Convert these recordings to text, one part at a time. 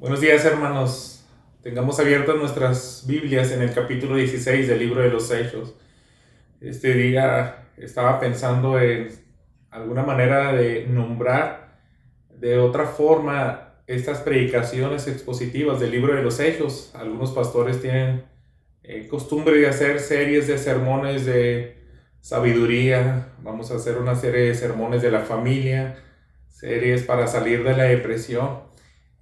Buenos días, hermanos. Tengamos abiertas nuestras Biblias en el capítulo 16 del libro de los Hechos. Este día estaba pensando en alguna manera de nombrar de otra forma estas predicaciones expositivas del libro de los Hechos. Algunos pastores tienen costumbre de hacer series de sermones de sabiduría. Vamos a hacer una serie de sermones de la familia, series para salir de la depresión.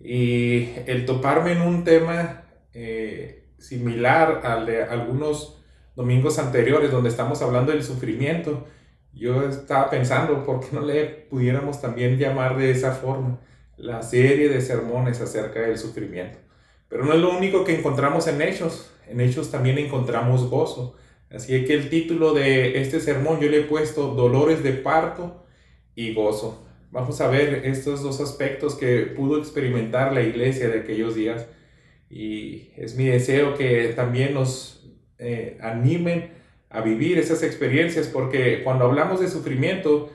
Y el toparme en un tema similar al de algunos domingos anteriores, donde estamos hablando del sufrimiento, yo estaba pensando, ¿por qué no le pudiéramos también llamar de esa forma la serie de sermones acerca del sufrimiento? Pero no es lo único que encontramos en Hechos también encontramos gozo. Así que el título de este sermón yo le he puesto Dolores de parto y gozo. Vamos a ver estos dos aspectos que pudo experimentar la iglesia de aquellos días, y es mi deseo que también nos animen a vivir esas experiencias, porque cuando hablamos de sufrimiento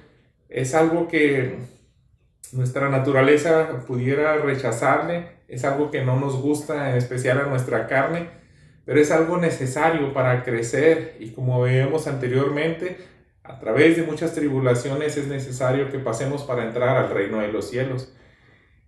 es algo que nuestra naturaleza pudiera rechazarle, es algo que no nos gusta, en especial a nuestra carne, pero es algo necesario para crecer, y como veíamos anteriormente, a través de muchas tribulaciones es necesario que pasemos para entrar al reino de los cielos.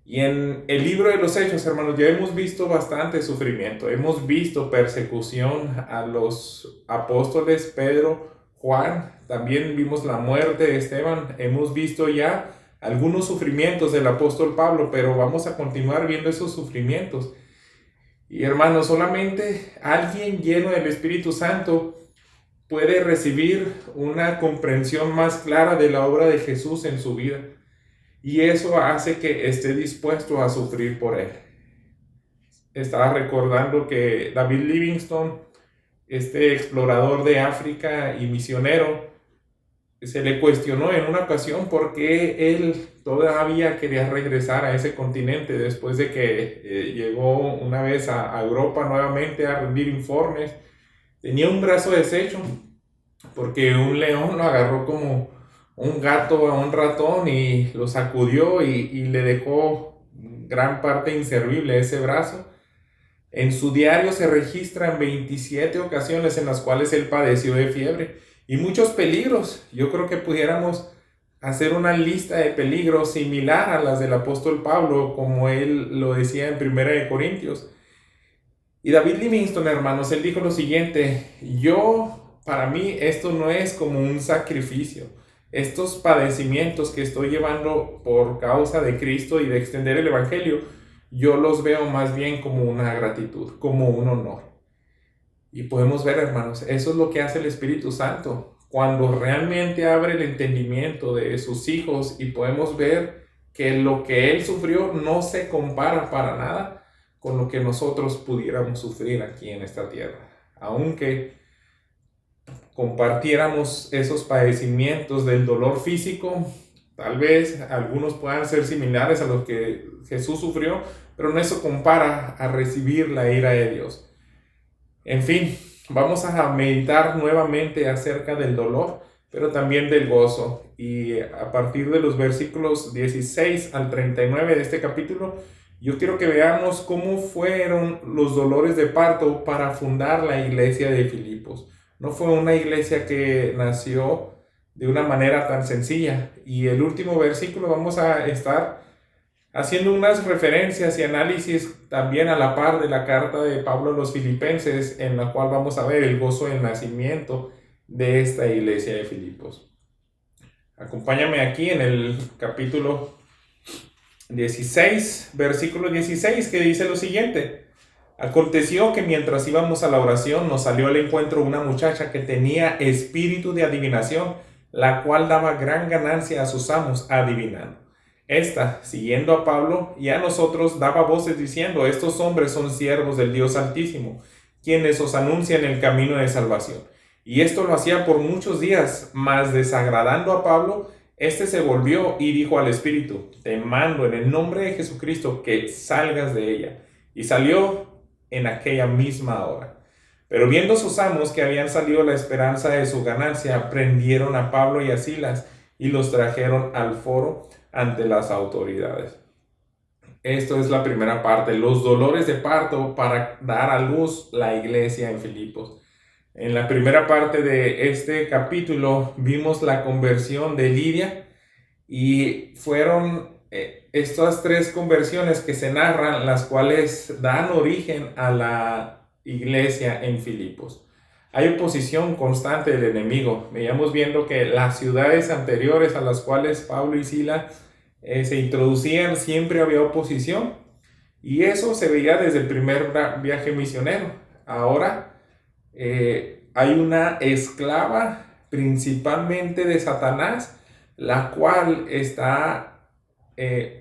Y en el libro de los Hechos, hermanos, ya hemos visto bastante sufrimiento, hemos visto persecución a los apóstoles Pedro, Juan, también vimos la muerte de Esteban, hemos visto ya algunos sufrimientos del apóstol Pablo, pero vamos a continuar viendo esos sufrimientos. Y hermanos, solamente alguien lleno del Espíritu Santo puede recibir una comprensión más clara de la obra de Jesús en su vida. Y eso hace que esté dispuesto a sufrir por él. Estaba recordando que David Livingstone, este explorador de África y misionero, se le cuestionó en una ocasión por qué él todavía quería regresar a ese continente después de que llegó una vez a Europa nuevamente a rendir informes. Tenía un brazo deshecho porque un león lo agarró como un gato a un ratón y lo sacudió y le dejó gran parte inservible ese brazo. En su diario se registran 27 ocasiones en las cuales él padeció de fiebre y muchos peligros. Yo creo que pudiéramos hacer una lista de peligros similar a las del apóstol Pablo, como él lo decía en Primera de Corintios. Y David Livingstone, hermanos, él dijo lo siguiente: para mí esto no es como un sacrificio. Estos padecimientos que estoy llevando por causa de Cristo y de extender el Evangelio, yo los veo más bien como una gratitud, como un honor. Y podemos ver, hermanos, eso es lo que hace el Espíritu Santo, cuando realmente abre el entendimiento de sus hijos, y podemos ver que lo que Él sufrió no se compara para nada con lo que nosotros pudiéramos sufrir aquí en esta tierra. Aunque compartiéramos esos padecimientos del dolor físico, tal vez algunos puedan ser similares a los que Jesús sufrió, pero no se compara a recibir la ira de Dios. En fin, vamos a meditar nuevamente acerca del dolor, pero también del gozo. Y a partir de los versículos 16 al 39 de este capítulo, yo quiero que veamos cómo fueron los dolores de parto para fundar la iglesia de Filipos. No fue una iglesia que nació de una manera tan sencilla. Y el último versículo vamos a estar haciendo unas referencias y análisis también a la par de la carta de Pablo a los Filipenses, en la cual vamos a ver el gozo del nacimiento de esta iglesia de Filipos. Acompáñame aquí en el capítulo 16, versículo 16, que dice lo siguiente: aconteció que mientras íbamos a la oración nos salió al encuentro una muchacha que tenía espíritu de adivinación, la cual daba gran ganancia a sus amos adivinando. Esta, siguiendo a Pablo y a nosotros, daba voces diciendo: estos hombres son siervos del Dios Altísimo, quienes os anuncian el camino de salvación. Y esto lo hacía por muchos días, mas desagradando a Pablo, este se volvió y dijo al espíritu: te mando en el nombre de Jesucristo que salgas de ella. Y salió en aquella misma hora. Pero viendo sus amos que habían salido la esperanza de su ganancia, prendieron a Pablo y a Silas y los trajeron al foro ante las autoridades. Esto es la primera parte, los dolores de parto para dar a luz la iglesia en Filipos. En la primera parte de este capítulo vimos la conversión de Lidia y fueron estas tres conversiones que se narran, las cuales dan origen a la iglesia en Filipos. Hay oposición constante del enemigo. Veíamos viendo que las ciudades anteriores a las cuales Pablo y Silas se introducían, siempre había oposición, y eso se veía desde el primer viaje misionero. Ahora hay una esclava principalmente de Satanás, la cual está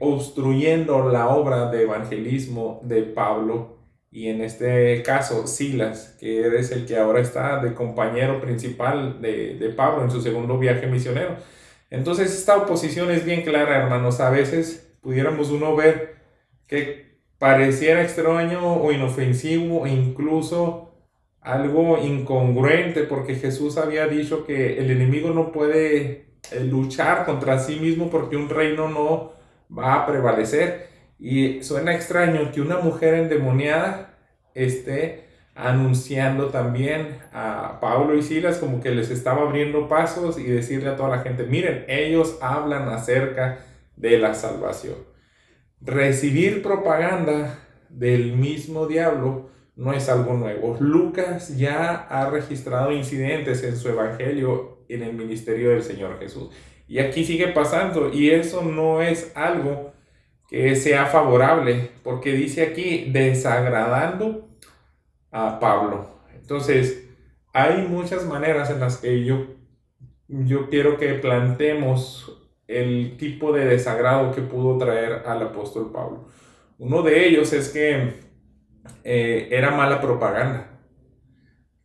obstruyendo la obra de evangelismo de Pablo, y en este caso Silas, que es el que ahora está de compañero principal de Pablo en su segundo viaje misionero. Entonces esta oposición es bien clara, hermanos. A veces pudiéramos uno ver que pareciera extraño o inofensivo e incluso algo incongruente, porque Jesús había dicho que el enemigo no puede luchar contra sí mismo porque un reino no va a prevalecer. Y suena extraño que una mujer endemoniada esté anunciando también a Pablo y Silas, como que les estaba abriendo pasos y decirle a toda la gente: miren, ellos hablan acerca de la salvación. Recibir propaganda del mismo diablo no es algo nuevo. Lucas ya ha registrado incidentes en su evangelio en el ministerio del Señor Jesús. Y aquí sigue pasando, y eso no es algo que sea favorable, porque dice aquí desagradando a Pablo. Entonces, hay muchas maneras en las que yo quiero que planteemos el tipo de desagrado que pudo traer al apóstol Pablo. Uno de ellos es que era mala propaganda,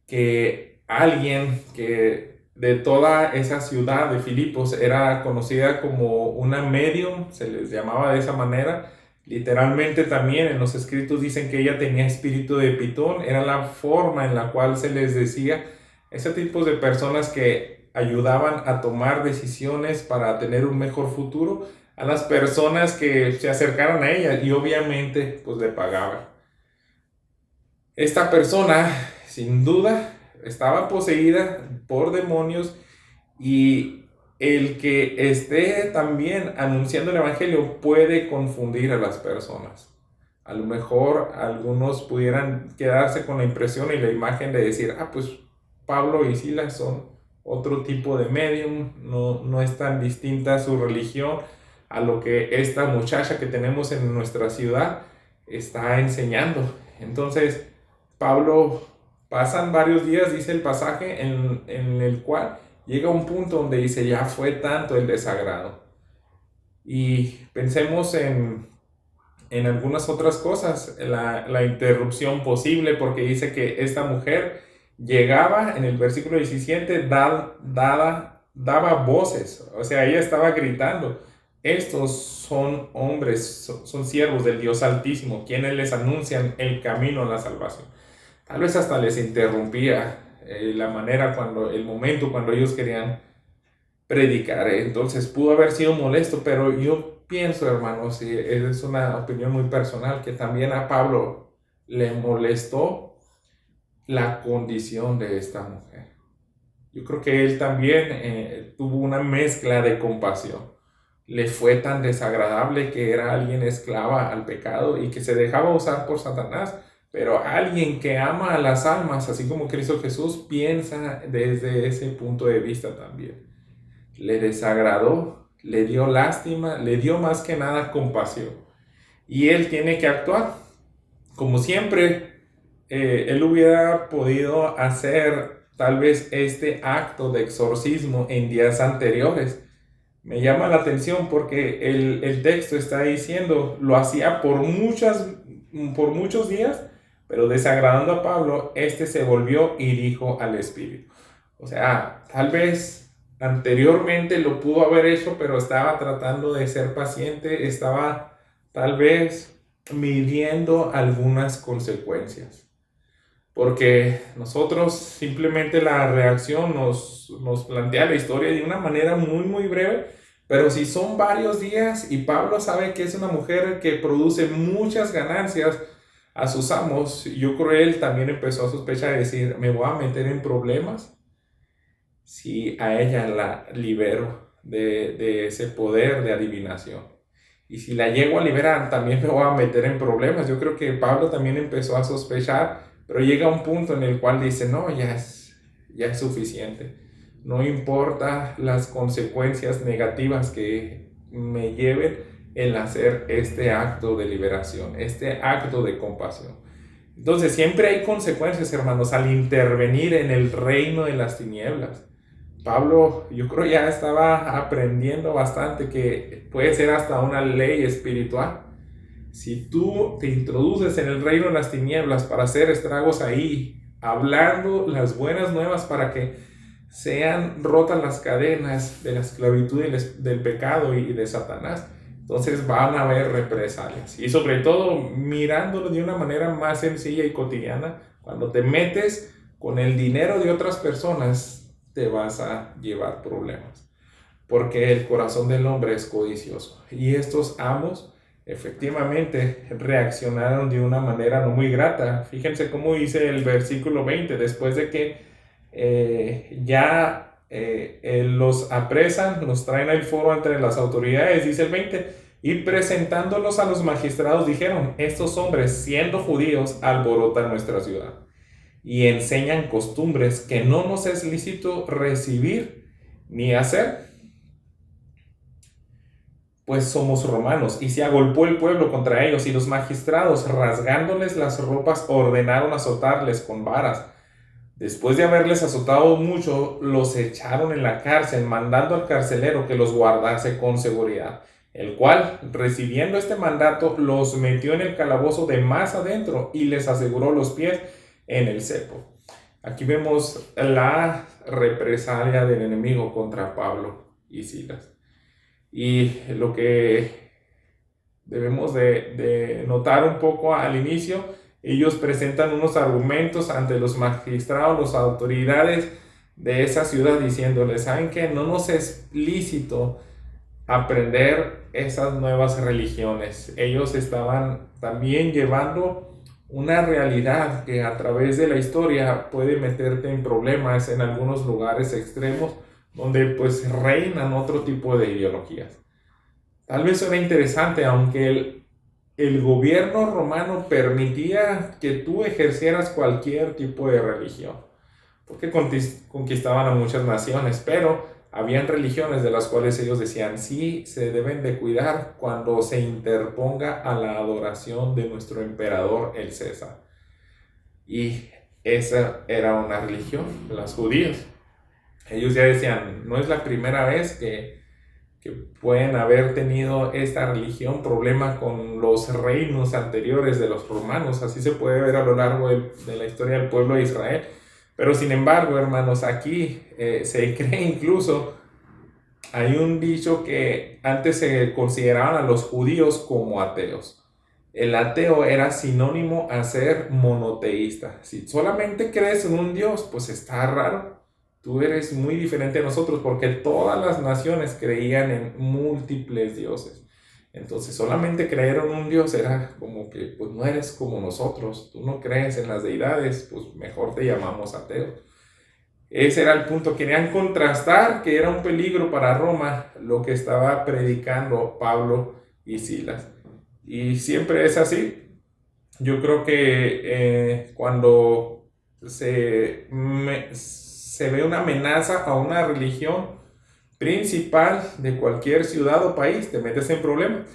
que alguien que de toda esa ciudad de Filipos era conocida como una medium, se les llamaba de esa manera. Literalmente también en los escritos dicen que ella tenía espíritu de Pitón, era la forma en la cual se les decía ese tipo de personas que ayudaban a tomar decisiones para tener un mejor futuro a las personas que se acercaran a ella, y obviamente pues le pagaban. Esta persona, sin duda, estaba poseída por demonios, y el que esté también anunciando el evangelio puede confundir a las personas. A lo mejor algunos pudieran quedarse con la impresión y la imagen de decir: pues Pablo y Silas son otro tipo de medium, no es tan distinta su religión a lo que esta muchacha que tenemos en nuestra ciudad está enseñando. Entonces, Pablo, pasan varios días, dice el pasaje, en el cual llega un punto donde dice: ya fue tanto el desagrado. Y pensemos en algunas otras cosas, la interrupción posible, porque dice que esta mujer llegaba, en el versículo 17, daba voces, o sea, ella estaba gritando: estos son hombres, son siervos del Dios Altísimo, quienes les anuncian el camino a la salvación. Tal vez hasta les interrumpía la manera, el momento cuando ellos querían predicar. Entonces pudo haber sido molesto, pero yo pienso, hermanos, y es una opinión muy personal, que también a Pablo le molestó la condición de esta mujer. Yo creo que él también tuvo una mezcla de compasión. Le fue tan desagradable que era alguien esclava al pecado y que se dejaba usar por Satanás, pero alguien que ama a las almas, así como Cristo Jesús, piensa desde ese punto de vista también. Le desagradó, le dio lástima, le dio más que nada compasión. Y él tiene que actuar. Como siempre, él hubiera podido hacer tal vez este acto de exorcismo en días anteriores. Me llama la atención porque el texto está diciendo: lo hacía por muchos días, pero desagradando a Pablo, se volvió y dijo al Espíritu. O sea, tal vez anteriormente lo pudo haber hecho, pero estaba tratando de ser paciente, estaba tal vez midiendo algunas consecuencias. Porque nosotros simplemente la reacción nos plantea la historia de una manera muy, muy breve, Pero si son varios días y Pablo sabe que es una mujer que produce muchas ganancias a sus amos, yo creo que él también empezó a sospechar y decir, me voy a meter en problemas si a ella la libero de ese poder de adivinación. Y si la llego a liberar, también me voy a meter en problemas. Yo creo que Pablo también empezó a sospechar, pero llega un punto en el cual dice, no, ya es suficiente. No importa las consecuencias negativas que me lleven el hacer este acto de liberación, este acto de compasión. Entonces siempre hay consecuencias, hermanos, al intervenir en el reino de las tinieblas. Pablo, yo creo ya estaba aprendiendo bastante que puede ser hasta una ley espiritual. Si tú te introduces en el reino de las tinieblas para hacer estragos ahí, hablando las buenas nuevas para que sean rotas las cadenas de la esclavitud y del pecado y de Satanás, entonces van a haber represalias. Y sobre todo mirándolo de una manera más sencilla y cotidiana, cuando te metes con el dinero de otras personas, te vas a llevar problemas, porque el corazón del hombre es codicioso. Y estos amos efectivamente reaccionaron de una manera no muy grata. Fíjense cómo dice el versículo 20, después de que los apresan, los traen al foro entre las autoridades, dice el 20, y presentándolos a los magistrados dijeron, estos hombres siendo judíos alborotan nuestra ciudad y enseñan costumbres que no nos es lícito recibir ni hacer, pues somos romanos. Y se agolpó el pueblo contra ellos, y los magistrados, rasgándoles las ropas, ordenaron azotarles con varas. Después de haberles azotado mucho, los echaron en la cárcel, mandando al carcelero que los guardase con seguridad, el cual, recibiendo este mandato, los metió en el calabozo de más adentro y les aseguró los pies en el cepo. Aquí vemos la represalia del enemigo contra Pablo y Silas. Y lo que debemos de notar un poco al inicio, ellos presentan unos argumentos ante los magistrados, las autoridades de esa ciudad, diciéndoles, ¿saben qué? No nos es lícito aprender esas nuevas religiones. Ellos estaban también llevando una realidad que a través de la historia puede meterte en problemas en algunos lugares extremos donde pues reinan otro tipo de ideologías. Tal vez suena interesante, aunque el gobierno romano permitía que tú ejercieras cualquier tipo de religión, porque conquistaban a muchas naciones, pero habían religiones de las cuales ellos decían, sí, se deben de cuidar cuando se interponga a la adoración de nuestro emperador, el César. Y esa era una religión, los judíos. Ellos ya decían, no es la primera vez que pueden haber tenido esta religión problema con los reinos anteriores de los romanos. Así se puede ver a lo largo de la historia del pueblo de Israel. Pero sin embargo, hermanos, aquí se cree incluso, hay un dicho que antes se consideraban a los judíos como ateos. El ateo era sinónimo a ser monoteísta. Si solamente crees en un Dios, pues está raro. Tú eres muy diferente a nosotros, porque todas las naciones creían en múltiples dioses. Entonces solamente creer en un Dios era como que pues no eres como nosotros, tú no crees en las deidades, pues mejor te llamamos ateo. Ese era el punto. Querían contrastar que era un peligro para Roma lo que estaba predicando Pablo y Silas. Y siempre es así. Yo creo que cuando se ve una amenaza a una religión principal de cualquier ciudad o país, te metes en problemas.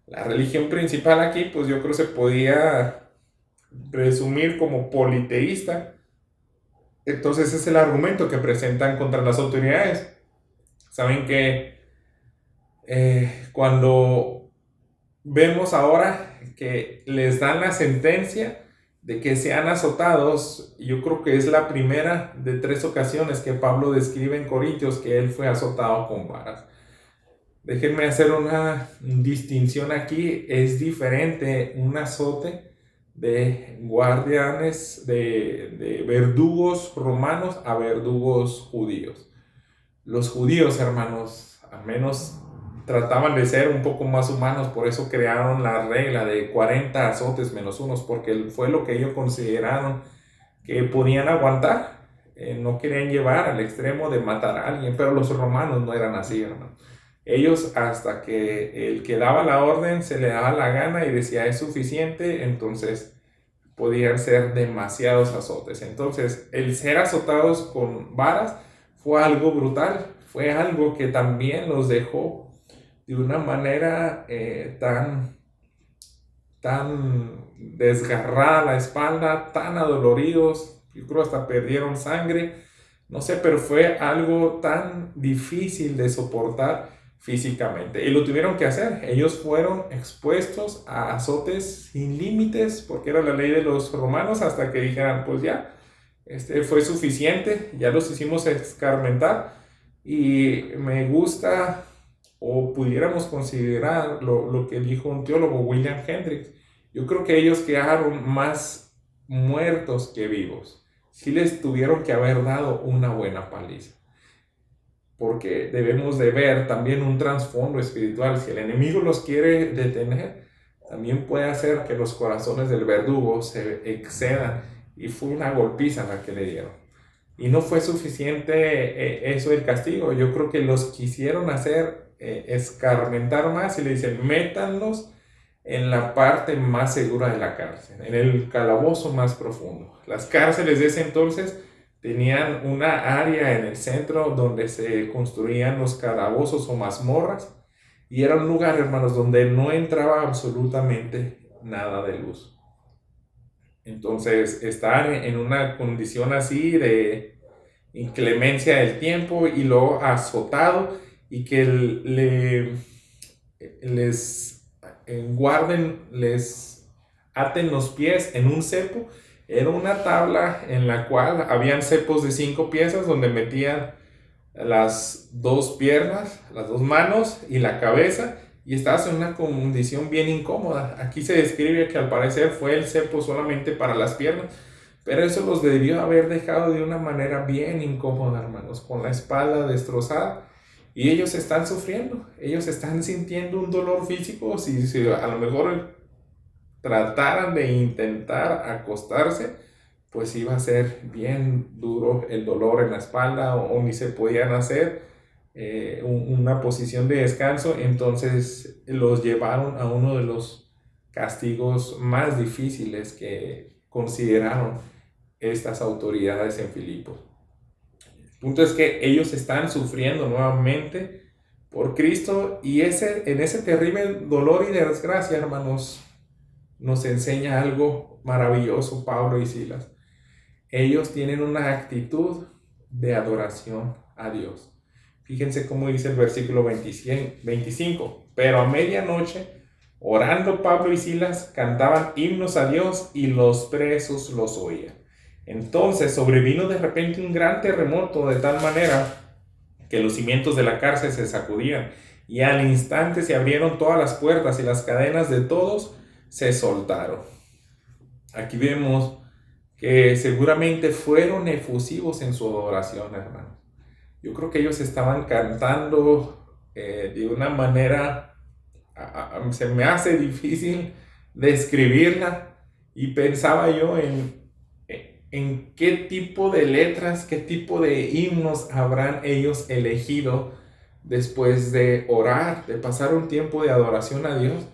La religión principal aquí, pues yo creo se podía resumir como politeísta. Entonces ese es el argumento que presentan contra las autoridades. Saben que cuando vemos ahora que les dan la sentencia de que sean azotados, yo creo que es la primera de 3 ocasiones que Pablo describe en Corintios que él fue azotado con varas. Déjenme hacer una distinción aquí. Es diferente un azote de guardianes, de verdugos romanos a verdugos judíos. Los judíos, hermanos, al menos trataban de ser un poco más humanos, por eso crearon la regla de 40 azotes menos unos, porque fue lo que ellos consideraron que podían aguantar. No querían llevar al extremo de matar a alguien, pero los romanos no eran así, hermano. Ellos, hasta que el que daba la orden se le daba la gana y decía es suficiente, entonces podían ser demasiados azotes. Entonces, el ser azotados con varas fue algo brutal, fue algo que también los dejó de una manera tan desgarrada la espalda, tan adoloridos, yo creo hasta perdieron sangre, no sé, pero fue algo tan difícil de soportar físicamente y lo tuvieron que hacer. Ellos fueron expuestos a azotes sin límites porque era la ley de los romanos, hasta que dijeran pues ya, fue suficiente, ya los hicimos escarmentar. Y me gusta, o pudiéramos considerar lo que dijo un teólogo, William Hendricks. Yo creo que ellos quedaron más muertos que vivos. Sí les tuvieron que haber dado una buena paliza, porque debemos de ver también un trasfondo espiritual. Si el enemigo los quiere detener, también puede hacer que los corazones del verdugo se excedan, y fue una golpiza la que le dieron. Y no fue suficiente eso del castigo. Yo creo que los quisieron hacer escarmentar más, y le dicen, métanlos en la parte más segura de la cárcel, en el calabozo más profundo. Las cárceles de ese entonces tenían una área en el centro donde se construían los calabozos o mazmorras, y era un lugar, hermanos, donde no entraba absolutamente nada de luz. Entonces, estar en una condición así de inclemencia del tiempo y luego azotado, y que les guarden, les aten los pies en un cepo. Era una tabla en la cual habían cepos de 5 piezas donde metían las 2 piernas, las 2 manos y la cabeza, y estabas en una condición bien incómoda. Aquí se describe que al parecer fue el cepo solamente para las piernas, pero eso los debió haber dejado de una manera bien incómoda, hermanos, con la espalda destrozada. Y ellos están sufriendo, ellos están sintiendo un dolor físico. Si a lo mejor trataran de intentar acostarse, pues iba a ser bien duro el dolor en la espalda, o ni se podían hacer una posición de descanso. Entonces los llevaron a uno de los castigos más difíciles que consideraron estas autoridades en Filipos. El punto es que ellos están sufriendo nuevamente por Cristo, y en ese terrible dolor y desgracia, hermanos, nos enseña algo maravilloso Pablo y Silas. Ellos tienen una actitud de adoración a Dios. Fíjense cómo dice el versículo 25. Pero a medianoche, orando, Pablo y Silas cantaban himnos a Dios, y los presos los oían. Entonces sobrevino de repente un gran terremoto, de tal manera que los cimientos de la cárcel se sacudían, y al instante se abrieron todas las puertas, y las cadenas de todos se soltaron. Aquí vemos que seguramente fueron efusivos en su adoración, hermanos. Yo creo que ellos estaban cantando de una manera, se me hace difícil describirla, y pensaba yo en qué tipo de letras, qué tipo de himnos habrán ellos elegido después de orar, de pasar un tiempo de adoración a Dios.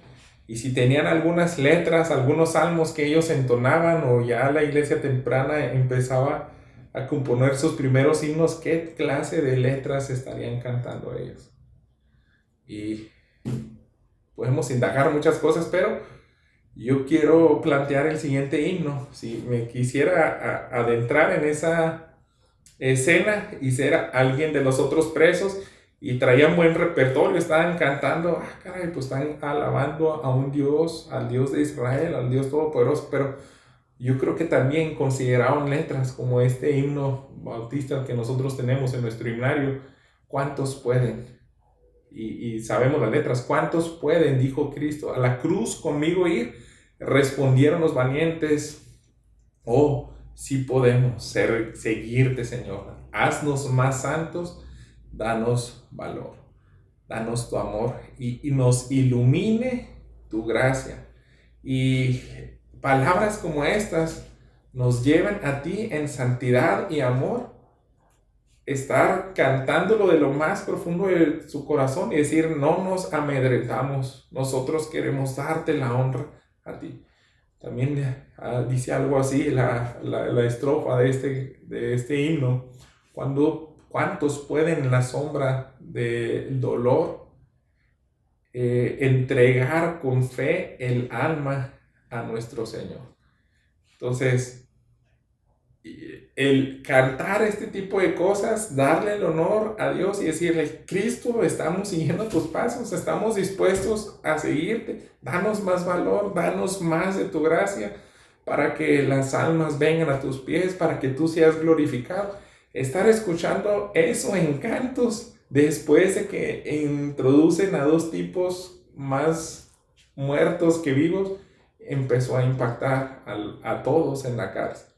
Y si tenían algunas letras, algunos salmos que ellos entonaban, o ya la iglesia temprana empezaba a componer sus primeros himnos, ¿qué clase de letras estarían cantando ellos? Y podemos indagar muchas cosas, pero yo quiero plantear el siguiente himno. Si me quisiera adentrar en esa escena y ser alguien de los otros presos, y traían buen repertorio, estaban cantando, caray, pues están alabando a un Dios, al Dios de Israel, al Dios Todopoderoso, pero yo creo que también consideraron letras como este himno bautista que nosotros tenemos en nuestro himnario. ¿Cuántos pueden? Y sabemos las letras. ¿Cuántos pueden? Dijo Cristo, a la cruz conmigo ir. Respondieron los valientes, oh, sí podemos seguirte, Señor. Haznos más santos, danos valor. danos tu amor y nos ilumine tu gracia. Y palabras como estas nos llevan a ti en santidad y amor, estar cantándolo de lo más profundo de su corazón y decir, no nos amedrentamos, nosotros queremos darte la honra a ti. También dice algo así la estrofa de este himno, ¿cuántos pueden en la sombra del dolor entregar con fe el alma a nuestro Señor? Entonces, el cantar este tipo de cosas, darle el honor a Dios y decirle, Cristo, estamos siguiendo tus pasos, estamos dispuestos a seguirte, danos más valor, danos más de tu gracia, para que las almas vengan a tus pies, para que tú seas glorificado. Estar escuchando eso en cantos, después de que introducen a dos tipos más muertos que vivos, empezó a impactar a todos en la cárcel.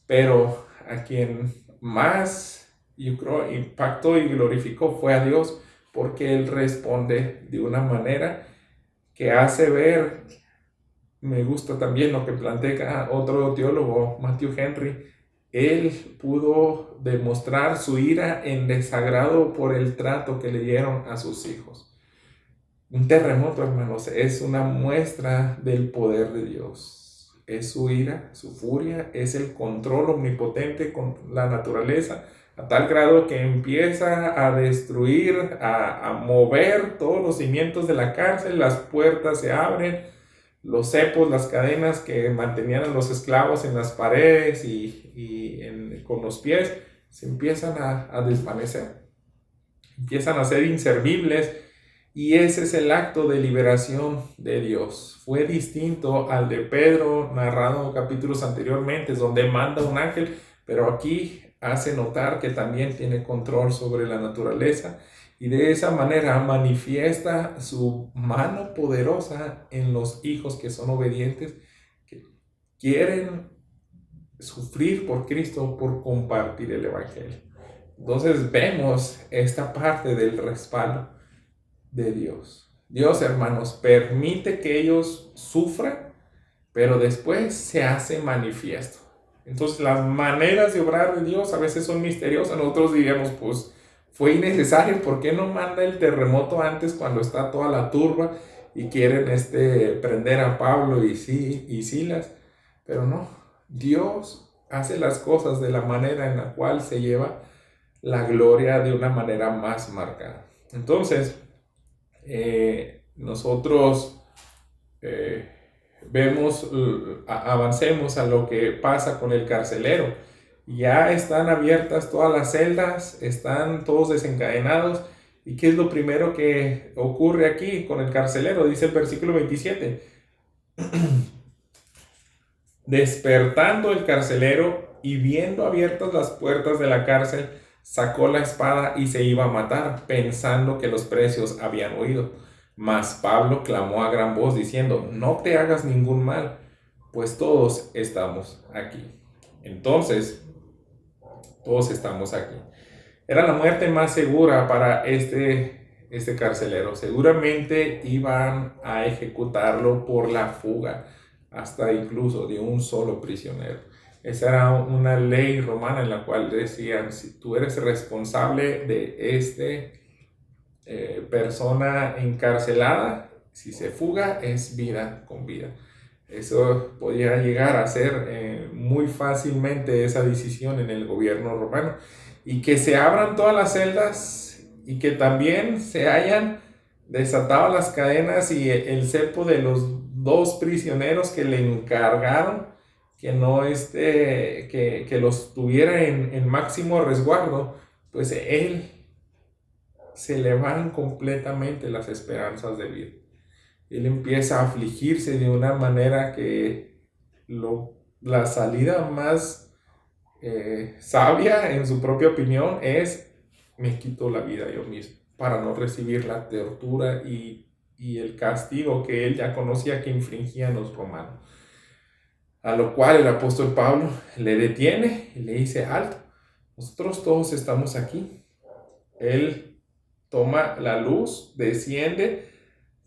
Pero a quien más, yo creo, impactó y glorificó fue a Dios, porque Él responde de una manera que hace ver, me gusta también lo que plantea otro teólogo, Matthew Henry. Él pudo demostrar su ira en desagrado por el trato que le dieron a sus hijos. Un terremoto, hermanos, es una muestra del poder de Dios. Es su ira, su furia, es el control omnipotente con la naturaleza, a tal grado que empieza a destruir, a mover todos los cimientos de la cárcel, las puertas se abren, los cepos, las cadenas que mantenían a los esclavos en las paredes con los pies, se empiezan a desvanecer, empiezan a ser inservibles. Y ese es el acto de liberación de Dios. Fue distinto al de Pedro, narrado capítulos anteriormente, donde manda un ángel, pero aquí hace notar que también tiene control sobre la naturaleza y de esa manera manifiesta su mano poderosa en los hijos que son obedientes, que quieren sufrir por Cristo, por compartir el Evangelio. Entonces vemos esta parte del respaldo de Dios. Dios, hermanos, permite que ellos sufran, pero después se hace manifiesto. Entonces las maneras de obrar de Dios a veces son misteriosas. Nosotros diríamos, pues fue innecesario, ¿por qué no manda el terremoto antes cuando está toda la turba y quieren prender a Pablo y Silas? Pero no, Dios hace las cosas de la manera en la cual se lleva la gloria de una manera más marcada. Entonces, nosotros avancemos a lo que pasa con el carcelero. Ya están abiertas todas las celdas, están todos desencadenados. ¿Y qué es lo primero que ocurre aquí con el carcelero? Dice el versículo 27. Despertando el carcelero y viendo abiertas las puertas de la cárcel, sacó la espada y se iba a matar, pensando que los presos habían huido. Mas Pablo clamó a gran voz diciendo, no te hagas ningún mal, pues todos estamos aquí. Entonces, todos estamos aquí. Era la muerte más segura para este carcelero. Seguramente iban a ejecutarlo por la fuga, hasta incluso de un solo prisionero. Esa era una ley romana en la cual decían, si tú eres responsable de persona encarcelada, si se fuga es vida con vida. Eso podía llegar a ser muy fácilmente esa decisión en el gobierno romano. Y que se abran todas las celdas y que también se hayan desatado las cadenas y el cepo de los dos prisioneros que le encargaron que no que los tuviera en máximo resguardo, pues él se le van completamente las esperanzas de vida. Él empieza a afligirse de una manera que la salida más sabia en su propia opinión es, me quito la vida yo mismo para no recibir la tortura y el castigo que él ya conocía que infringían los romanos. A lo cual el apóstol Pablo le detiene y le dice, alto, nosotros todos estamos aquí. Él toma la luz, desciende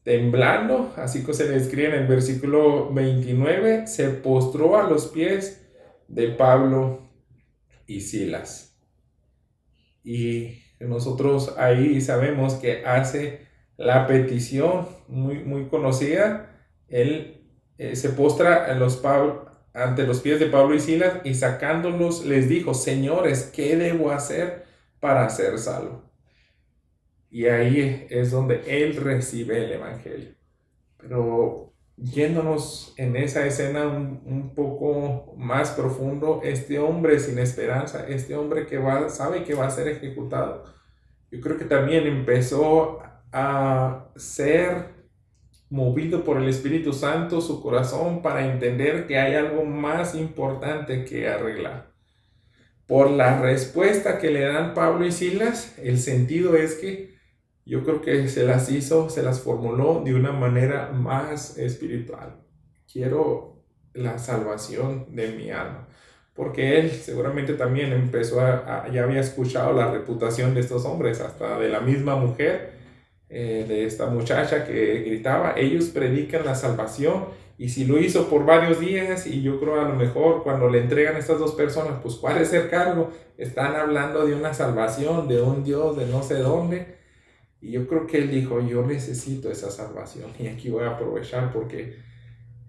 temblando, así que se le escribe en el versículo 29, se postró a los pies de Pablo y Silas. Y nosotros ahí sabemos que hace la petición muy conocida. Él se postra ante los pies de Pablo y Silas y sacándolos les dijo: señores, ¿qué debo hacer para ser salvo? Y ahí es donde él recibe el evangelio. Pero yéndonos en esa escena un poco más profundo, este hombre sin esperanza, este hombre que sabe que va a ser ejecutado, yo creo que también empezó a ser movido por el Espíritu Santo su corazón para entender que hay algo más importante que arreglar. Por la respuesta que le dan Pablo y Silas, el sentido es que yo creo que se las formuló de una manera más espiritual. Quiero la salvación de mi alma. Porque él seguramente también ya había escuchado la reputación de estos hombres, hasta de la misma mujer, de esta muchacha que gritaba: ellos predican la salvación. Y si lo hizo por varios días, y yo creo a lo mejor cuando le entregan a estas dos personas, pues ¿cuál es el cargo? Están hablando de una salvación, de un Dios de no sé dónde. Y yo creo que él dijo: yo necesito esa salvación. Y aquí voy a aprovechar, porque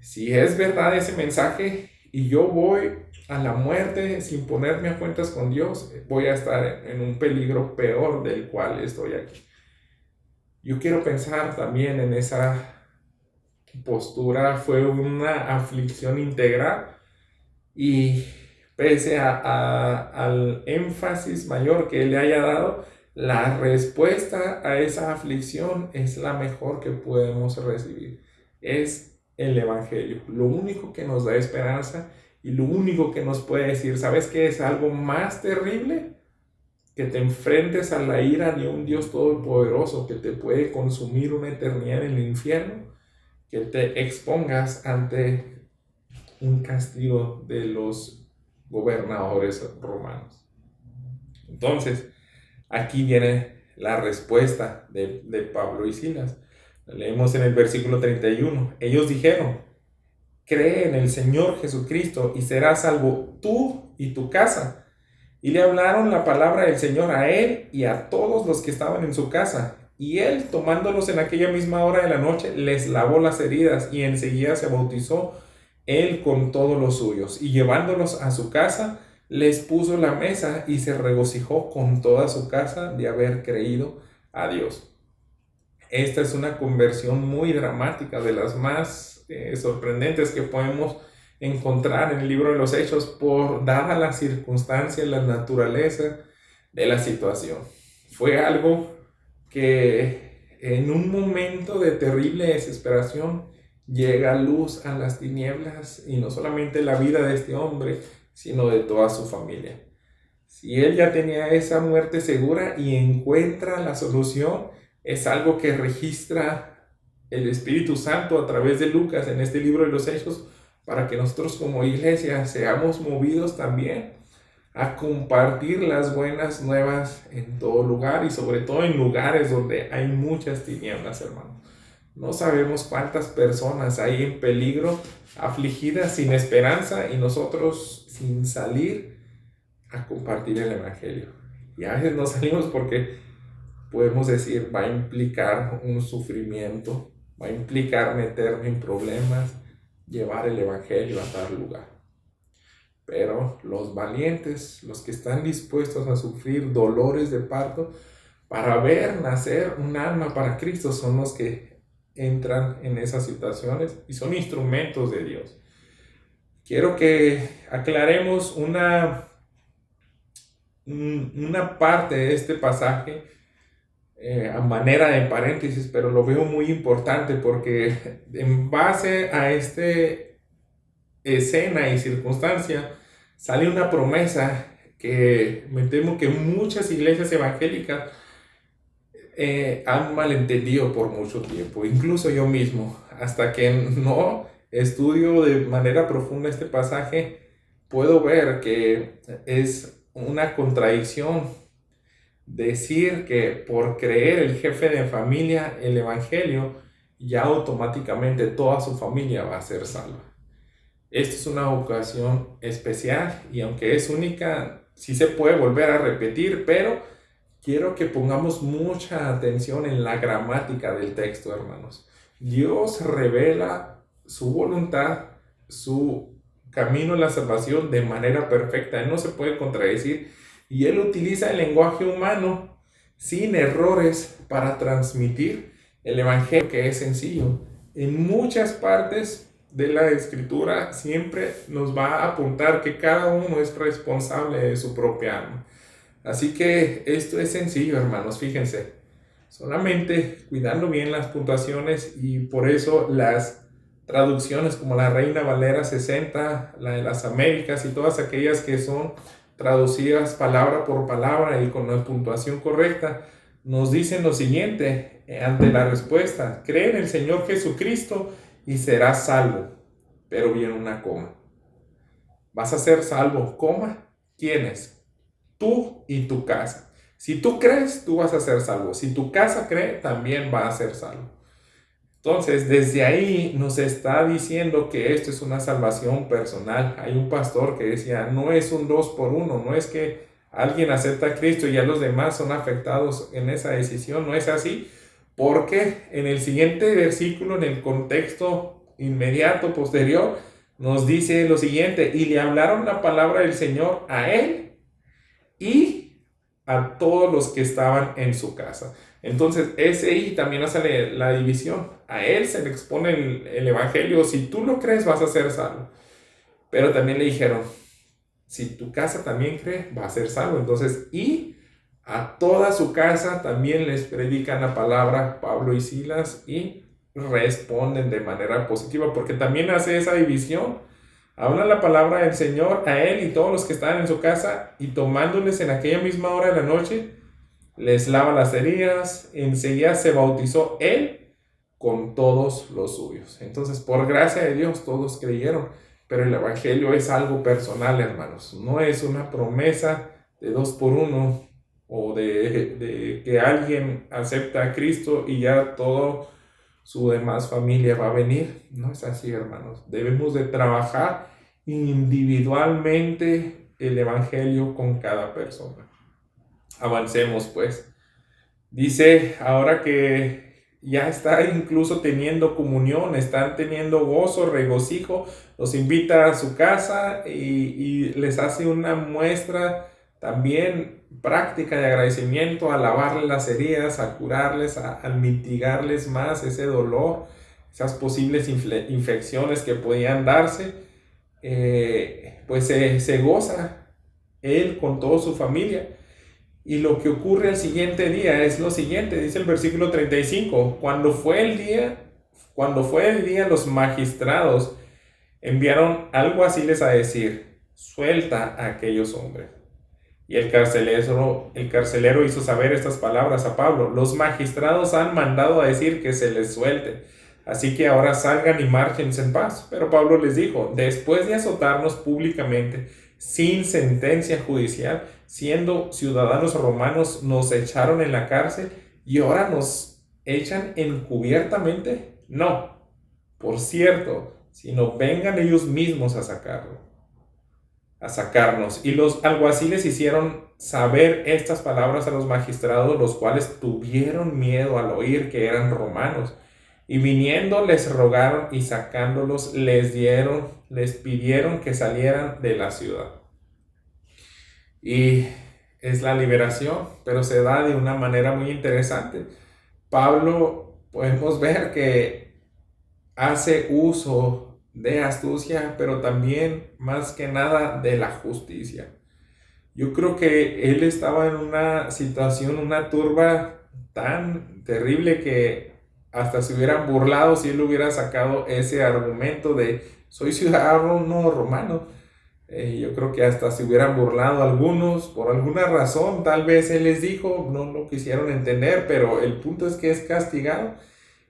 si es verdad ese mensaje y yo voy a la muerte sin ponerme a cuentas con Dios, voy a estar en un peligro peor del cual estoy aquí. Yo quiero pensar también en esa postura. Fue una aflicción integral, y pese al énfasis mayor que él le haya dado, la respuesta a esa aflicción es la mejor que podemos recibir. Es el evangelio, lo único que nos da esperanza y lo único que nos puede decir: ¿sabes qué es algo más terrible? Que te enfrentes a la ira de un Dios todopoderoso que te puede consumir una eternidad en el infierno, que te expongas ante un castigo de los gobernadores romanos. Entonces, aquí viene la respuesta de Pablo y Silas. Leemos en el versículo 31. Ellos dijeron: cree en el Señor Jesucristo y serás salvo tú y tu casa. Y le hablaron la palabra del Señor a él y a todos los que estaban en su casa. Y él, tomándolos en aquella misma hora de la noche, les lavó las heridas, y enseguida se bautizó él con todos los suyos. Y llevándolos a su casa, les puso la mesa, y se regocijó con toda su casa de haber creído a Dios. Esta es una conversión muy dramática, de las más sorprendentes que podemos encontrar en el libro de los Hechos, dada la circunstancia, la naturaleza de la situación. Fue algo que en un momento de terrible desesperación llega luz a las tinieblas, y no solamente la vida de este hombre, sino de toda su familia. Si él ya tenía esa muerte segura y encuentra la solución, es algo que registra el Espíritu Santo a través de Lucas en este libro de los Hechos, para que nosotros como iglesia seamos movidos también a compartir las buenas nuevas en todo lugar, y sobre todo en lugares donde hay muchas tinieblas, hermano. No sabemos cuántas personas hay en peligro, afligidas, sin esperanza, y nosotros sin salir a compartir el evangelio. Y a veces no salimos porque podemos decir: va a implicar un sufrimiento, va a implicar meterme en problemas, llevar el evangelio a tal lugar. Pero los valientes, los que están dispuestos a sufrir dolores de parto para ver nacer un alma para Cristo, son los que entran en esas situaciones y son instrumentos de Dios. Quiero que aclaremos una parte de este pasaje a manera de paréntesis, pero lo veo muy importante, porque en base a esta escena y circunstancia sale una promesa que me temo que muchas iglesias evangélicas han malentendido por mucho tiempo, incluso yo mismo. Hasta que no estudio de manera profunda este pasaje, puedo ver que es una contradicción decir que por creer el jefe de familia el evangelio, ya automáticamente toda su familia va a ser salva. Esta es una ocasión especial y aunque es única, sí se puede volver a repetir, pero quiero que pongamos mucha atención en la gramática del texto, hermanos. Dios revela su voluntad, su camino en la salvación de manera perfecta. Él no se puede contradecir y Él utiliza el lenguaje humano sin errores para transmitir el evangelio, que es sencillo. En muchas partes de la escritura siempre nos va a apuntar que cada uno es responsable de su propia alma. Así que esto es sencillo, hermanos, fíjense, solamente cuidando bien las puntuaciones, y por eso las traducciones como la Reina Valera 60, la de las Américas y todas aquellas que son traducidas palabra por palabra y con la puntuación correcta, nos dicen lo siguiente ante la respuesta: cree en el Señor Jesucristo y serás salvo. Pero viene una coma. Vas a ser salvo, coma. ¿Quiénes? Tú y tu casa. Si tú crees, tú vas a ser salvo. Si tu casa cree, también va a ser salvo. Entonces, desde ahí nos está diciendo que esto es una salvación personal. Hay un pastor que decía, no es un 2 por 1, no es que alguien acepta a Cristo y ya los demás son afectados en esa decisión, no es así, porque en el siguiente versículo, en el contexto inmediato, posterior, nos dice lo siguiente: y le hablaron la palabra del Señor a él y a todos los que estaban en su casa. Entonces, ese y también hace la división. A él se le expone el evangelio. Si tú lo crees, vas a ser salvo. Pero también le dijeron, si tu casa también cree, va a ser salvo. Entonces, y a toda su casa también les predican la palabra Pablo y Silas y responden de manera positiva, porque también hace esa división. Habla la palabra del Señor a él y todos los que estaban en su casa, y tomándoles en aquella misma hora de la noche, les lava las heridas. Enseguida se bautizó él con todos los suyos. Entonces, por gracia de Dios, todos creyeron. Pero el evangelio es algo personal, hermanos. No es una promesa de 2 por 1 o de que alguien acepta a Cristo y ya todo su demás familia va a venir. No es así, hermanos. Debemos de trabajar individualmente el evangelio con cada persona. Avancemos, pues. Dice, ahora que ya está incluso teniendo comunión, están teniendo gozo, regocijo, los invita a su casa y les hace una muestra también práctica de agradecimiento, a lavarle las heridas, a curarles, a mitigarles más ese dolor, esas posibles infecciones que podían darse. Pues se goza él con toda su familia. Y lo que ocurre al siguiente día es lo siguiente, dice el versículo 35, cuando fue el día, los magistrados enviaron alguaciles a decir, suelta a aquellos hombres. Y el carcelero hizo saber estas palabras a Pablo: los magistrados han mandado a decir que se les suelte, así que ahora salgan y marchen en paz. Pero Pablo les dijo, después de azotarnos públicamente, sin sentencia judicial, siendo ciudadanos romanos, nos echaron en la cárcel y ahora nos echan encubiertamente. No, por cierto, sino vengan ellos mismos a sacarnos. Y los alguaciles hicieron saber estas palabras a los magistrados, los cuales tuvieron miedo al oír que eran romanos. Y viniendo les rogaron, y sacándolos les pidieron que salieran de la ciudad. Y es la liberación, pero se da de una manera muy interesante. Pablo, podemos ver que hace uso de astucia, pero también más que nada de la justicia. Yo creo que él estaba en una situación, una turba tan terrible que hasta se hubieran burlado si él hubiera sacado ese argumento de soy ciudadano romano. Yo creo que hasta se hubieran burlado algunos por alguna razón. Tal vez él les dijo, no lo quisieron entender, pero el punto es que es castigado.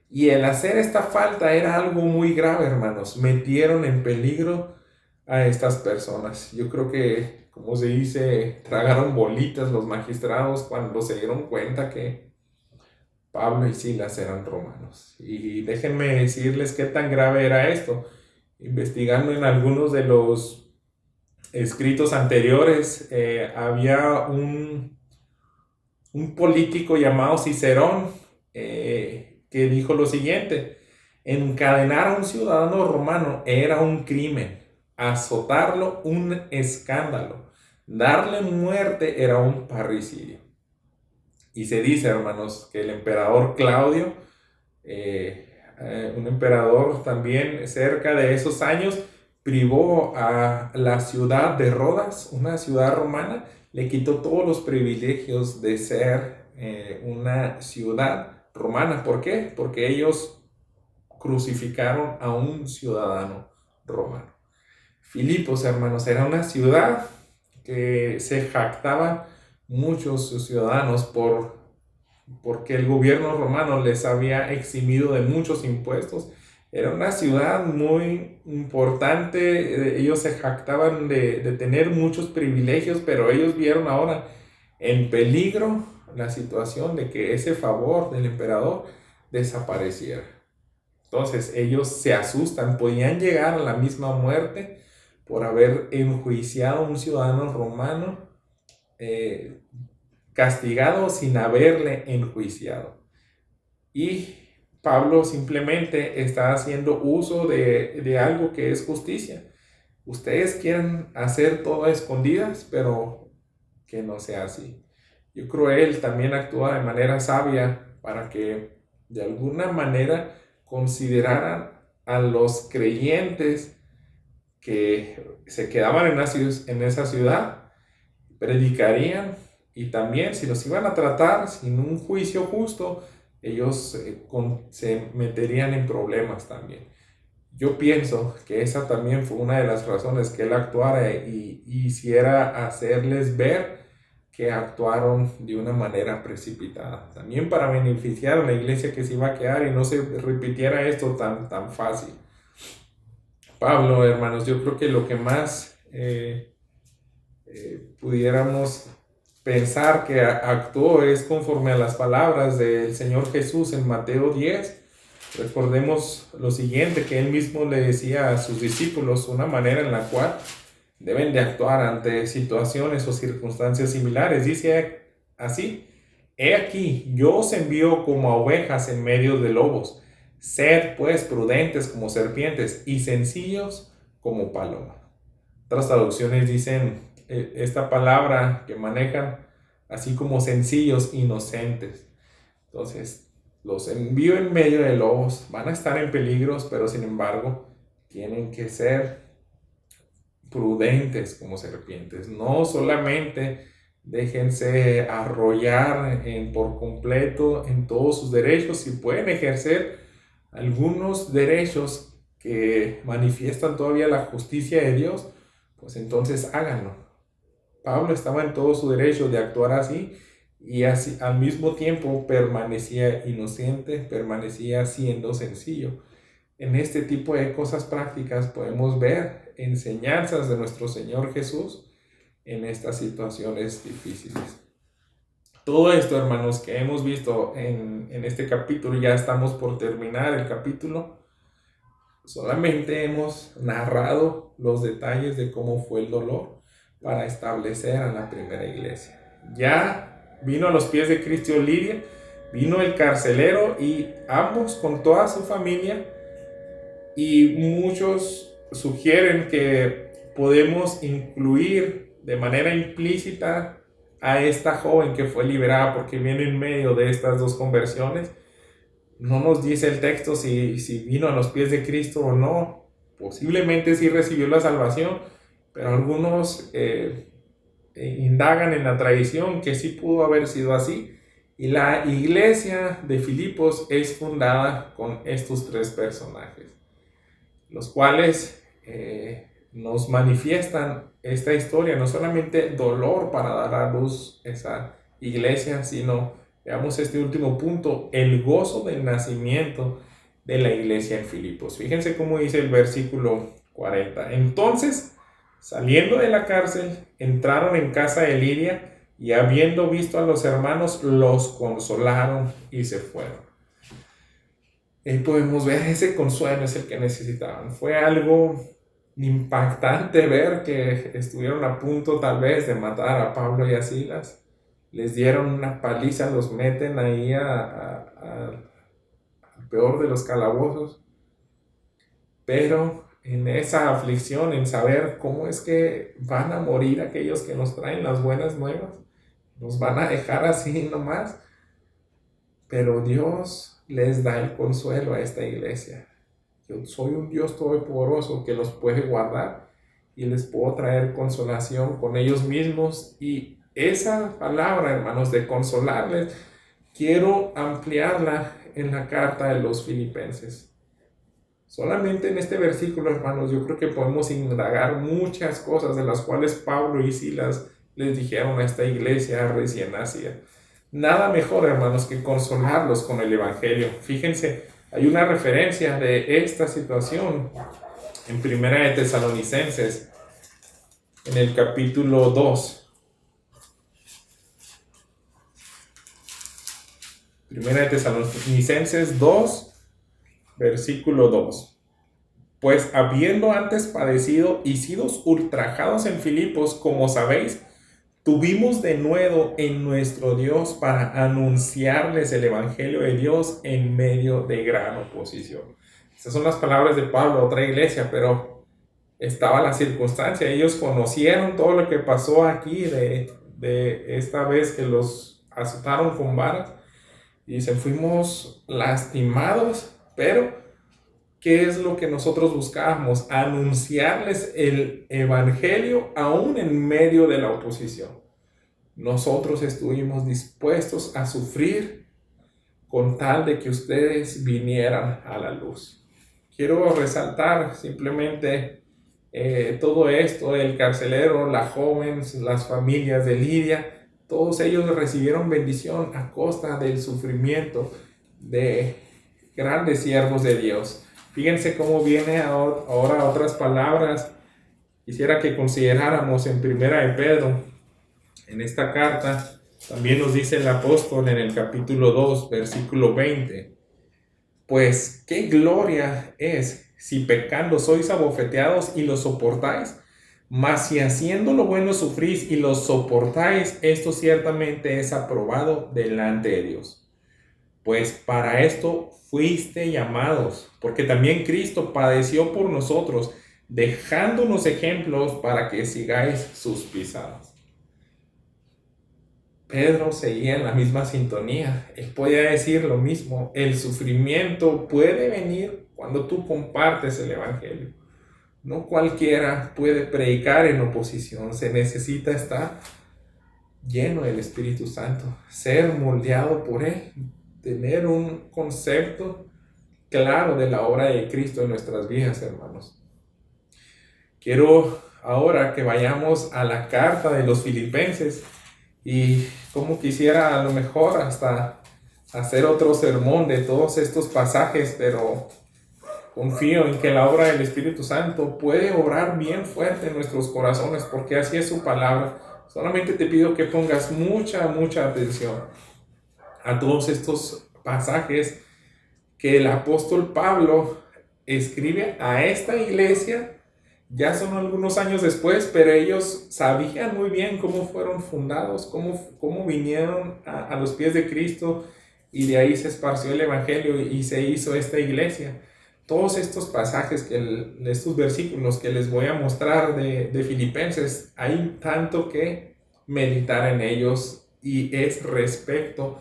Y el hacer esta falta era algo muy grave, hermanos. Metieron en peligro a estas personas. Yo creo que, como se dice, tragaron bolitas los magistrados cuando se dieron cuenta que Pablo y Silas eran romanos. Y déjenme decirles qué tan grave era esto. Investigando en algunos de los escritos anteriores, había un político llamado Cicerón que dijo lo siguiente: encadenar a un ciudadano romano era un crimen, azotarlo un escándalo, darle muerte era un parricidio. Y se dice, hermanos, que el emperador Claudio, un emperador también cerca de esos años, privó a la ciudad de Rodas, una ciudad romana, le quitó todos los privilegios de ser una ciudad romana. ¿Por qué? Porque ellos crucificaron a un ciudadano romano. Filipos, hermanos, era una ciudad que se jactaban muchos ciudadanos porque el gobierno romano les había eximido de muchos impuestos. Era una ciudad muy importante, ellos se jactaban de tener muchos privilegios, pero ellos vieron ahora en peligro la situación de que ese favor del emperador desapareciera. Entonces ellos se asustan, podían llegar a la misma muerte por haber enjuiciado a un ciudadano romano, castigado sin haberle enjuiciado. Y Pablo simplemente está haciendo uso de algo que es justicia. Ustedes quieren hacer todo a escondidas, pero que no sea así. Yo creo que él también actúa de manera sabia para que de alguna manera consideraran a los creyentes que se quedaban en esa ciudad, predicarían, y también si los iban a tratar sin un juicio justo, ellos se meterían en problemas también. Yo pienso que esa también fue una de las razones que él actuara y hiciera hacerles ver que actuaron de una manera precipitada. También para beneficiar a la iglesia que se iba a quedar y no se repitiera esto tan fácil. Pablo, hermanos, yo creo que lo que más pudiéramos pensar que actuó es conforme a las palabras del Señor Jesús en Mateo 10. Recordemos lo siguiente que él mismo le decía a sus discípulos, una manera en la cual deben de actuar ante situaciones o circunstancias similares. Dice así: he aquí, yo os envío como a ovejas en medio de lobos. Sed pues prudentes como serpientes y sencillos como palomas. Otras traducciones dicen esta palabra que manejan así como sencillos, inocentes. Entonces, los envío en medio de lobos, van a estar en peligros, pero sin embargo, tienen que ser prudentes como serpientes. No solamente déjense arrollar por completo en todos sus derechos. Si pueden ejercer algunos derechos que manifiestan todavía la justicia de Dios, pues entonces háganlo. Pablo estaba en todo su derecho de actuar así, y así, al mismo tiempo permanecía inocente, permanecía siendo sencillo. En este tipo de cosas prácticas podemos ver enseñanzas de nuestro Señor Jesús en estas situaciones difíciles. Todo esto, hermanos, que hemos visto en este capítulo, ya estamos por terminar el capítulo. Solamente hemos narrado los detalles de cómo fue el dolor para establecer a la primera iglesia. Ya vino a los pies de Cristo Lidia, vino el carcelero y ambos con toda su familia, y muchos sugieren que podemos incluir de manera implícita a esta joven que fue liberada porque viene en medio de estas dos conversiones. No nos dice el texto si vino a los pies de Cristo o no. Posiblemente sí recibió la salvación, pero algunos indagan en la tradición que sí pudo haber sido así. Y la iglesia de Filipos es fundada con estos tres personajes, los cuales nos manifiestan esta historia, no solamente dolor para dar a luz esa iglesia, sino, veamos este último punto, el gozo del nacimiento de la iglesia en Filipos. Fíjense cómo dice el versículo 40. Entonces, Saliendo de la cárcel, entraron en casa de Lidia y habiendo visto a los hermanos, los consolaron y se fueron. Ahí podemos ver ese consuelo es el que necesitaban. Fue algo impactante ver que estuvieron a punto tal vez de matar a Pablo y a Silas. Les dieron una paliza, los meten ahí al peor de los calabozos. Pero en esa aflicción, en saber cómo es que van a morir aquellos que nos traen las buenas nuevas, nos van a dejar así nomás. Pero Dios les da el consuelo a esta iglesia. Yo soy un Dios todopoderoso que los puede guardar y les puedo traer consolación con ellos mismos. Y esa palabra, hermanos, de consolarles, quiero ampliarla en la carta de los Filipenses. Solamente en este versículo, hermanos, yo creo que podemos indagar muchas cosas de las cuales Pablo y Silas les dijeron a esta iglesia recién nacida. Nada mejor, hermanos, que consolarlos con el Evangelio. Fíjense, hay una referencia de esta situación en Primera de Tesalonicenses, en el capítulo 2. Primera de Tesalonicenses 2, versículo 2. Pues habiendo antes padecido y sido ultrajados en Filipos, como sabéis, tuvimos de nuevo en nuestro Dios para anunciarles el Evangelio de Dios en medio de gran oposición. Estas son las palabras de Pablo a otra iglesia, pero estaba la circunstancia. Ellos conocieron todo lo que pasó aquí de esta vez que los azotaron con varas. Y dicen, fuimos lastimados, pero ¿qué es lo que nosotros buscábamos? Anunciarles el Evangelio aún en medio de la oposición. Nosotros estuvimos dispuestos a sufrir con tal de que ustedes vinieran a la luz. Quiero resaltar simplemente todo esto, el carcelero, la joven, las familias de Lidia, todos ellos recibieron bendición a costa del sufrimiento de grandes siervos de Dios. Fíjense cómo viene ahora otras palabras. Quisiera que consideráramos en Primera de Pedro, en esta carta, también nos dice el apóstol en el capítulo 2, versículo 20. Pues qué gloria es si pecando sois abofeteados y lo soportáis, mas si haciendo lo bueno sufrís y lo soportáis, esto ciertamente es aprobado delante de Dios. Pues para esto fuiste llamados, porque también Cristo padeció por nosotros, dejándonos ejemplos para que sigáis sus pisadas. Pedro seguía en la misma sintonía. Él podía decir lo mismo. El sufrimiento puede venir cuando tú compartes el Evangelio. No cualquiera puede predicar en oposición. Se necesita estar lleno del Espíritu Santo, ser moldeado por Él, tener un concepto claro de la obra de Cristo en nuestras vidas, hermanos. Quiero ahora que vayamos a la carta de los Filipenses. Y como quisiera a lo mejor hasta hacer otro sermón de todos estos pasajes, pero confío en que la obra del Espíritu Santo puede obrar bien fuerte en nuestros corazones, porque así es su palabra. Solamente te pido que pongas mucha atención a todos estos pasajes que el apóstol Pablo escribe a esta iglesia. Ya son algunos años después, pero ellos sabían muy bien cómo fueron fundados, cómo vinieron a los pies de Cristo, y de ahí se esparció el Evangelio y se hizo esta iglesia. Todos estos pasajes, estos versículos que les voy a mostrar de Filipenses, hay tanto que meditar en ellos, y es respecto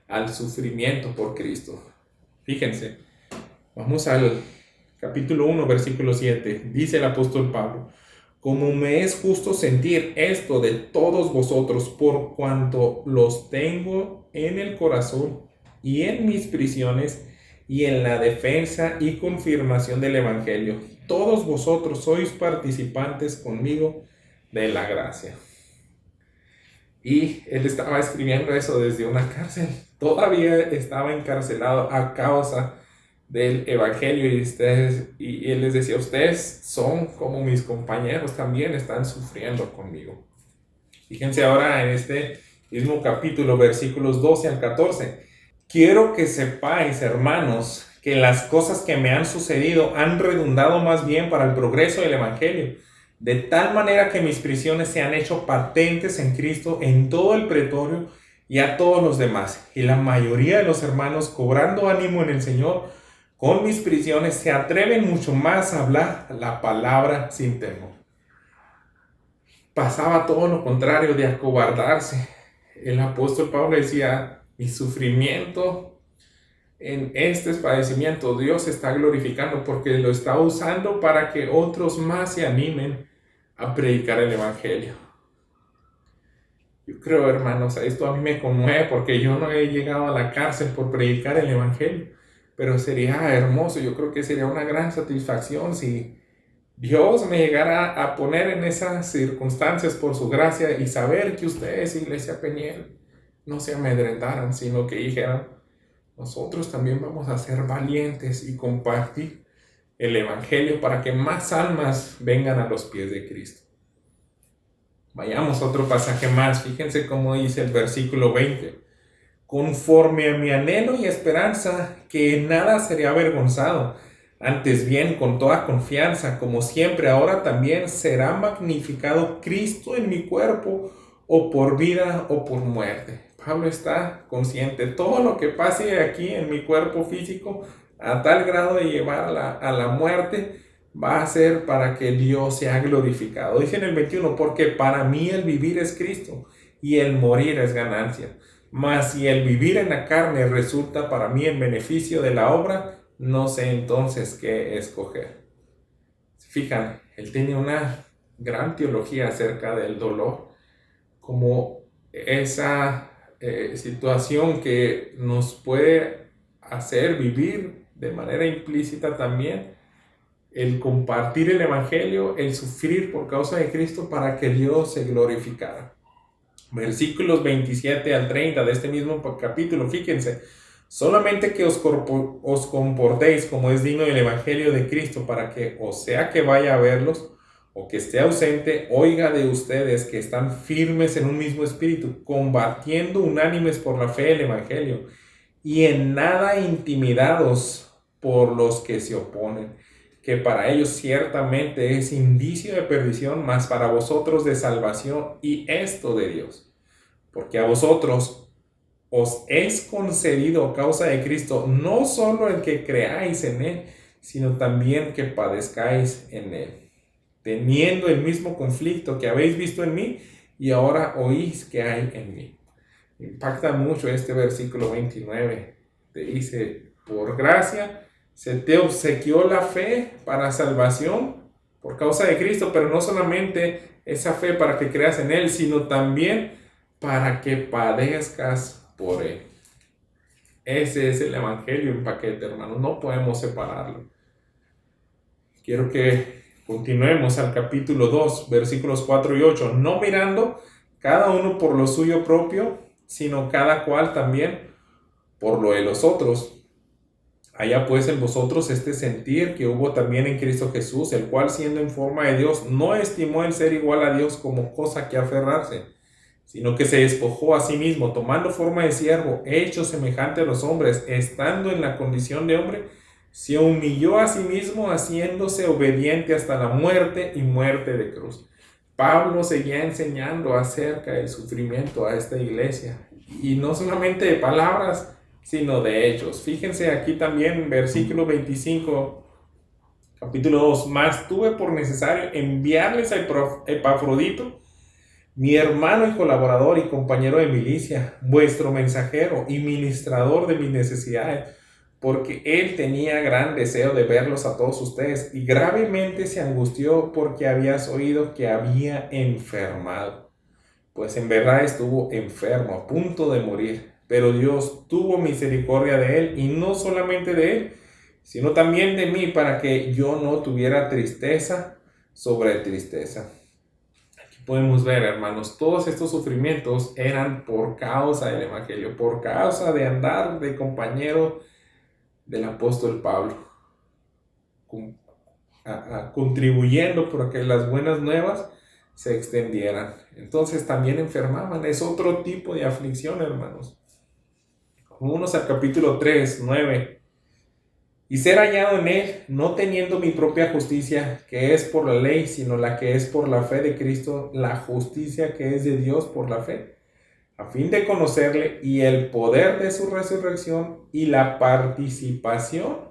al sufrimiento por Cristo. Fíjense, vamos al capítulo 1, versículo 7, dice el apóstol Pablo: como me es justo sentir esto de todos vosotros, por cuanto los tengo en el corazón y en mis prisiones y en la defensa y confirmación del Evangelio. Todos vosotros sois participantes conmigo de la gracia. Y él estaba escribiendo eso desde una cárcel. Todavía estaba encarcelado a causa del Evangelio y él les decía, ustedes son como mis compañeros, también están sufriendo conmigo. Fíjense ahora en este mismo capítulo, versículos 12 al 14. Quiero que sepáis, hermanos, que las cosas que me han sucedido han redundado más bien para el progreso del Evangelio, de tal manera que mis prisiones se han hecho patentes en Cristo en todo el pretorio y a todos los demás. Y la mayoría de los hermanos, cobrando ánimo en el Señor, con mis prisiones se atreven mucho más a hablar la palabra sin temor. Pasaba todo lo contrario de acobardarse. El apóstol Pablo decía, mi sufrimiento en este padecimiento Dios está glorificando porque lo está usando para que otros más se animen a predicar el Evangelio. Yo creo, hermanos, esto a mí me conmueve porque yo no he llegado a la cárcel por predicar el Evangelio, pero sería hermoso, yo creo que sería una gran satisfacción si Dios me llegara a poner en esas circunstancias por su gracia y saber que ustedes, Iglesia Peniel, no se amedrentaran, sino que dijeran, nosotros también vamos a ser valientes y compartir el Evangelio para que más almas vengan a los pies de Cristo. Vayamos a otro pasaje más. Fíjense cómo dice el versículo 20. Conforme a mi anhelo y esperanza, que en nada seré avergonzado, antes bien con toda confianza, como siempre, ahora también será magnificado Cristo en mi cuerpo, o por vida o por muerte. Pablo está consciente, todo lo que pase aquí en mi cuerpo físico, a tal grado de llevar a la muerte, va a ser para que Dios sea glorificado. Dice en el 21, porque para mí el vivir es Cristo y el morir es ganancia. Mas si el vivir en la carne resulta para mí en beneficio de la obra, no sé entonces qué escoger. Fijan, él tiene una gran teología acerca del dolor, como esa situación que nos puede hacer vivir de manera implícita también el compartir el Evangelio, el sufrir por causa de Cristo para que Dios se glorificara. Versículos 27 al 30 de este mismo capítulo, fíjense, solamente que os comportéis como es digno del Evangelio de Cristo, para que, o sea que vaya a verlos, o que esté ausente, oiga de ustedes que están firmes en un mismo espíritu, combatiendo unánimes por la fe del Evangelio, y en nada intimidados por los que se oponen, que para ellos ciertamente es indicio de perdición, mas para vosotros de salvación, y esto de Dios. Porque a vosotros os es concedido a causa de Cristo, no solo el que creáis en Él, sino también que padezcáis en Él, teniendo el mismo conflicto que habéis visto en mí y ahora oís que hay en mí. Impacta mucho este versículo 29. Te dice, por gracia se te obsequió la fe para salvación por causa de Cristo, pero no solamente esa fe para que creas en Él, sino también para que padezcas por Él. Ese es el Evangelio en paquete, hermanos, no podemos separarlo. Quiero que continuemos al capítulo 2, versículos 4 y 8, no mirando cada uno por lo suyo propio, sino cada cual también por lo de los otros. Haya pues en vosotros este sentir que hubo también en Cristo Jesús, el cual siendo en forma de Dios, no estimó el ser igual a Dios como cosa que aferrarse, sino que se despojó a sí mismo, tomando forma de siervo, hecho semejante a los hombres, estando en la condición de hombre, se humilló a sí mismo, haciéndose obediente hasta la muerte y muerte de cruz. Pablo seguía enseñando acerca del sufrimiento a esta iglesia, y no solamente de palabras, sino de hechos. Fíjense aquí también, versículo 25, capítulo 2, más tuve por necesario enviarles a Epafrodito, mi hermano y colaborador y compañero de milicia, vuestro mensajero y ministrador de mis necesidades, porque él tenía gran deseo de verlos a todos ustedes y gravemente se angustió porque habías oído que había enfermado. Pues en verdad estuvo enfermo, a punto de morir, pero Dios tuvo misericordia de él, y no solamente de él, sino también de mí, para que yo no tuviera tristeza sobre tristeza. Aquí podemos ver, hermanos, todos estos sufrimientos eran por causa del Evangelio, por causa de andar de compañero del apóstol Pablo, contribuyendo para que las buenas nuevas se extendieran. Entonces también enfermaban. Es otro tipo de aflicción, hermanos. Vámonos al capítulo 3, 9. Y ser hallado en él, no teniendo mi propia justicia, que es por la ley, sino la que es por la fe de Cristo, la justicia que es de Dios por la fe, a fin de conocerle y el poder de su resurrección y la participación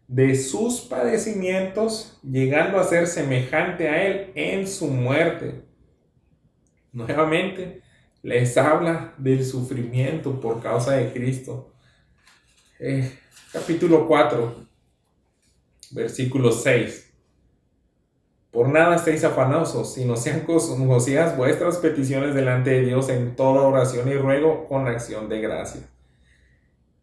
de sus padecimientos, llegando a ser semejante a él en su muerte. Nuevamente les habla del sufrimiento por causa de Cristo. Capítulo 4, versículo 6. Por nada estéis afanosos, sino sean conocidas vuestras peticiones delante de Dios en toda oración y ruego con acción de gracia.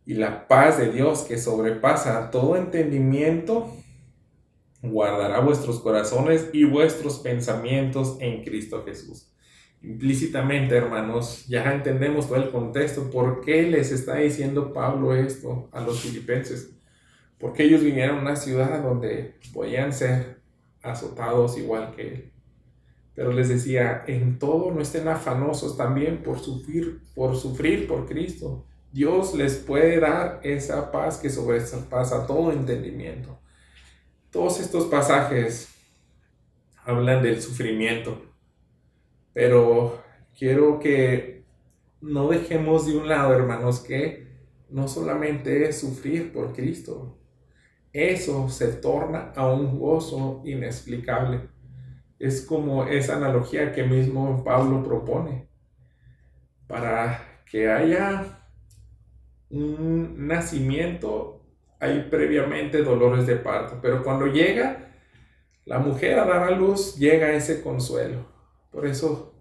Y la paz de Dios, que sobrepasa todo entendimiento, guardará vuestros corazones y vuestros pensamientos en Cristo Jesús. Implícitamente, hermanos, ya entendemos todo el contexto. ¿Por qué les está diciendo Pablo esto a los filipenses? Porque ellos vinieron a una ciudad donde podían ser azotados igual que él. Pero les decía, en todo no estén afanosos también por sufrir por Cristo. Dios les puede dar esa paz que sobrepasa todo entendimiento. Todos estos pasajes hablan del sufrimiento, pero quiero que no dejemos de un lado, hermanos, que no solamente es sufrir por Cristo. Eso se torna a un gozo inexplicable. Es como esa analogía que mismo Pablo propone. Para que haya un nacimiento, hay previamente dolores de parto, pero cuando llega la mujer a dar a luz, llega ese consuelo. Por eso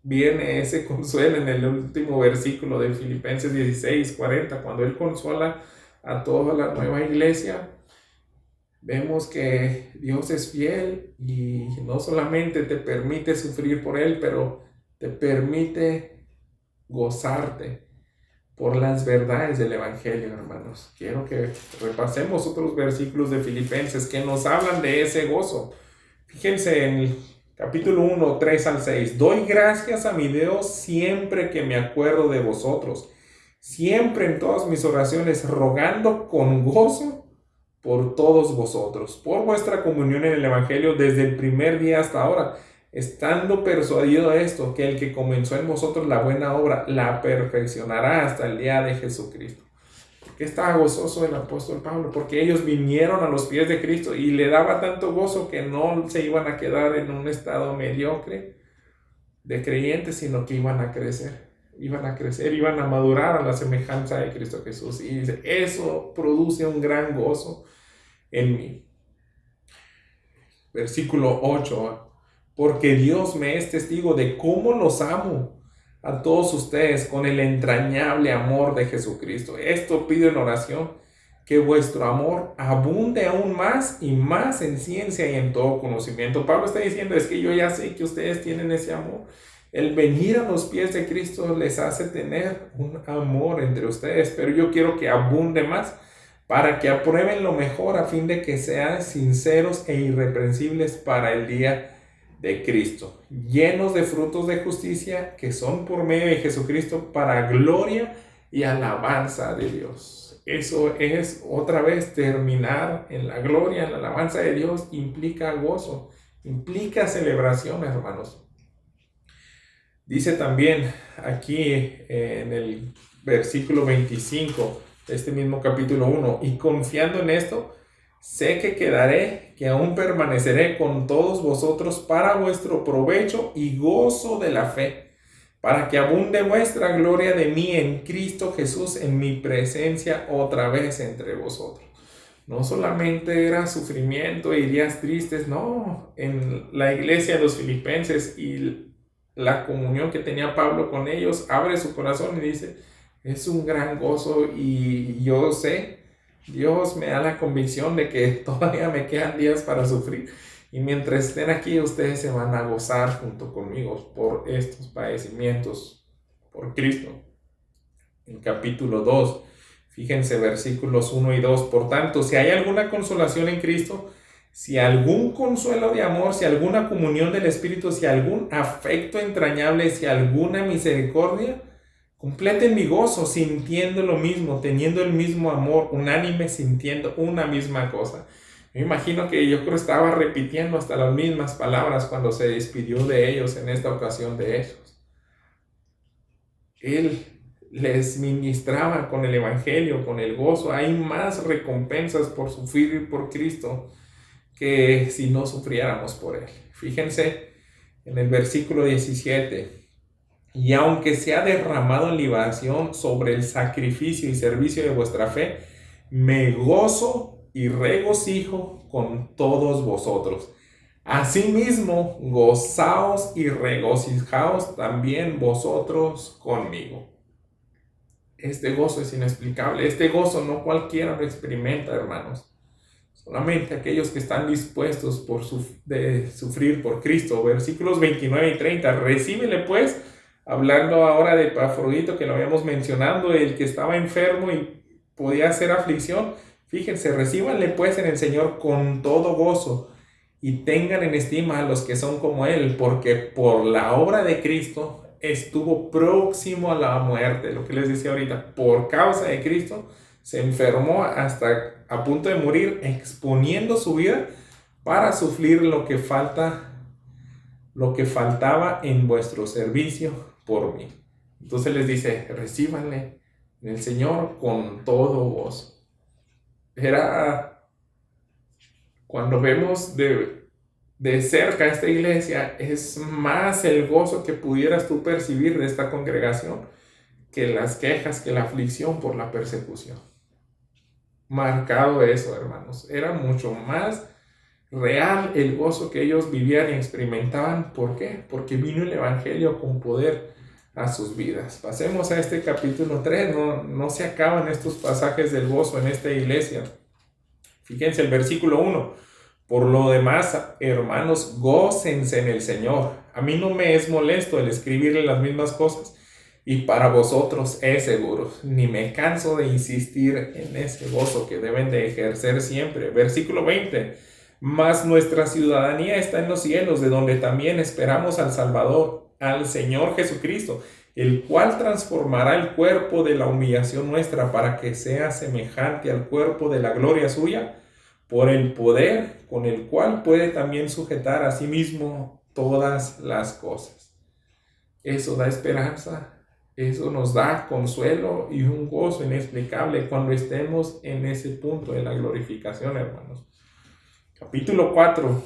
viene ese consuelo en el último versículo de Filipenses 16:40, cuando él consuela a toda la nueva iglesia. Vemos que Dios es fiel y no solamente te permite sufrir por él, pero te permite gozarte por las verdades del Evangelio, hermanos. Quiero que repasemos otros versículos de Filipenses que nos hablan de ese gozo. Fíjense en el capítulo 1, 3 al 6. Doy gracias a mi Dios siempre que me acuerdo de vosotros, siempre en todas mis oraciones, rogando con gozo por todos vosotros, por vuestra comunión en el Evangelio desde el primer día hasta ahora, estando persuadido de esto, que el que comenzó en vosotros la buena obra, la perfeccionará hasta el día de Jesucristo. ¿Por qué estaba gozoso el apóstol Pablo? Porque ellos vinieron a los pies de Cristo y le daba tanto gozo que no se iban a quedar en un estado mediocre de creyentes, sino que iban a crecer, iban a madurar a la semejanza de Cristo Jesús. Y dice, eso produce un gran gozo en mí. Versículo 8. Porque Dios me es testigo de cómo los amo a todos ustedes con el entrañable amor de Jesucristo. Esto pido en oración, que vuestro amor abunde aún más y más en ciencia y en todo conocimiento. Pablo está diciendo, es que yo ya sé que ustedes tienen ese amor. El venir a los pies de Cristo les hace tener un amor entre ustedes, pero yo quiero que abunde más para que aprueben lo mejor a fin de que sean sinceros e irreprensibles para el día de Cristo, llenos de frutos de justicia que son por medio de Jesucristo para gloria y alabanza de Dios. Eso es otra vez terminar en la gloria, en la alabanza de Dios, implica gozo, implica celebración, hermanos. Dice también aquí en el versículo 25 de este mismo capítulo 1, y confiando en esto, sé que quedaré, que aún permaneceré con todos vosotros para vuestro provecho y gozo de la fe, para que abunde vuestra gloria de mí en Cristo Jesús en mi presencia otra vez entre vosotros. No solamente era sufrimiento y días tristes, no, en la iglesia de los filipenses y la comunión que tenía Pablo con ellos, abre su corazón y dice, es un gran gozo y yo sé, Dios me da la convicción de que todavía me quedan días para sufrir. Y mientras estén aquí, ustedes se van a gozar junto conmigo por estos padecimientos por Cristo. En capítulo 2, Fíjense versículos 1 y 2. Por tanto, si hay alguna consolación en Cristo, si algún consuelo de amor, si alguna comunión del Espíritu, si algún afecto entrañable, si alguna misericordia, completen mi gozo sintiendo lo mismo, teniendo el mismo amor, unánime, sintiendo una misma cosa. Me imagino que yo creo estaba repitiendo hasta las mismas palabras cuando se despidió de ellos en esta ocasión de ellos. Él les ministraba con el Evangelio, con el gozo. Hay más recompensas por sufrir por Cristo que si no sufriéramos por Él. Fíjense en el versículo 17. Y aunque se ha derramado en libación sobre el sacrificio y servicio de vuestra fe, me gozo y regocijo con todos vosotros. Asimismo, gozaos y regocijaos también vosotros conmigo. Este gozo es inexplicable. Este gozo no cualquiera lo experimenta, hermanos. Solamente aquellos que están dispuestos de sufrir por Cristo. Versículos 29 y 30. Recíbele pues, hablando ahora de Epafrodito, que lo habíamos mencionado, el que estaba enfermo y podía hacer aflicción. Fíjense, recíbanle pues en el Señor con todo gozo y tengan en estima a los que son como Él, porque por la obra de Cristo estuvo próximo a la muerte. Lo que les decía ahorita, por causa de Cristo se enfermó hasta a punto de morir, exponiendo su vida para sufrir lo que faltaba en vuestro servicio por mí. Entonces les dice, recíbanle en el Señor con todo gozo. Cuando vemos de cerca esta iglesia, es más el gozo que pudieras tú percibir de esta congregación que las quejas, que la aflicción por la persecución. Marcado eso, hermanos. Era mucho más real el gozo que ellos vivían y experimentaban. ¿Por qué? Porque vino el Evangelio con poder a sus vidas. Pasemos a este capítulo 3. No se acaban estos pasajes del gozo en esta iglesia. Fíjense el versículo 1. Por lo demás, hermanos, gócense en el Señor. A mí no me es molesto el escribirle las mismas cosas, y para vosotros es seguro. Ni me canso de insistir en ese gozo que deben de ejercer siempre. Versículo 20. Mas nuestra ciudadanía está en los cielos, de donde también esperamos al Salvador, al Señor Jesucristo, el cual transformará el cuerpo de la humillación nuestra para que sea semejante al cuerpo de la gloria suya, por el poder con el cual puede también sujetar a sí mismo todas las cosas. Eso da esperanza. Eso nos da consuelo y un gozo inexplicable cuando estemos en ese punto de la glorificación, hermanos. Capítulo 4,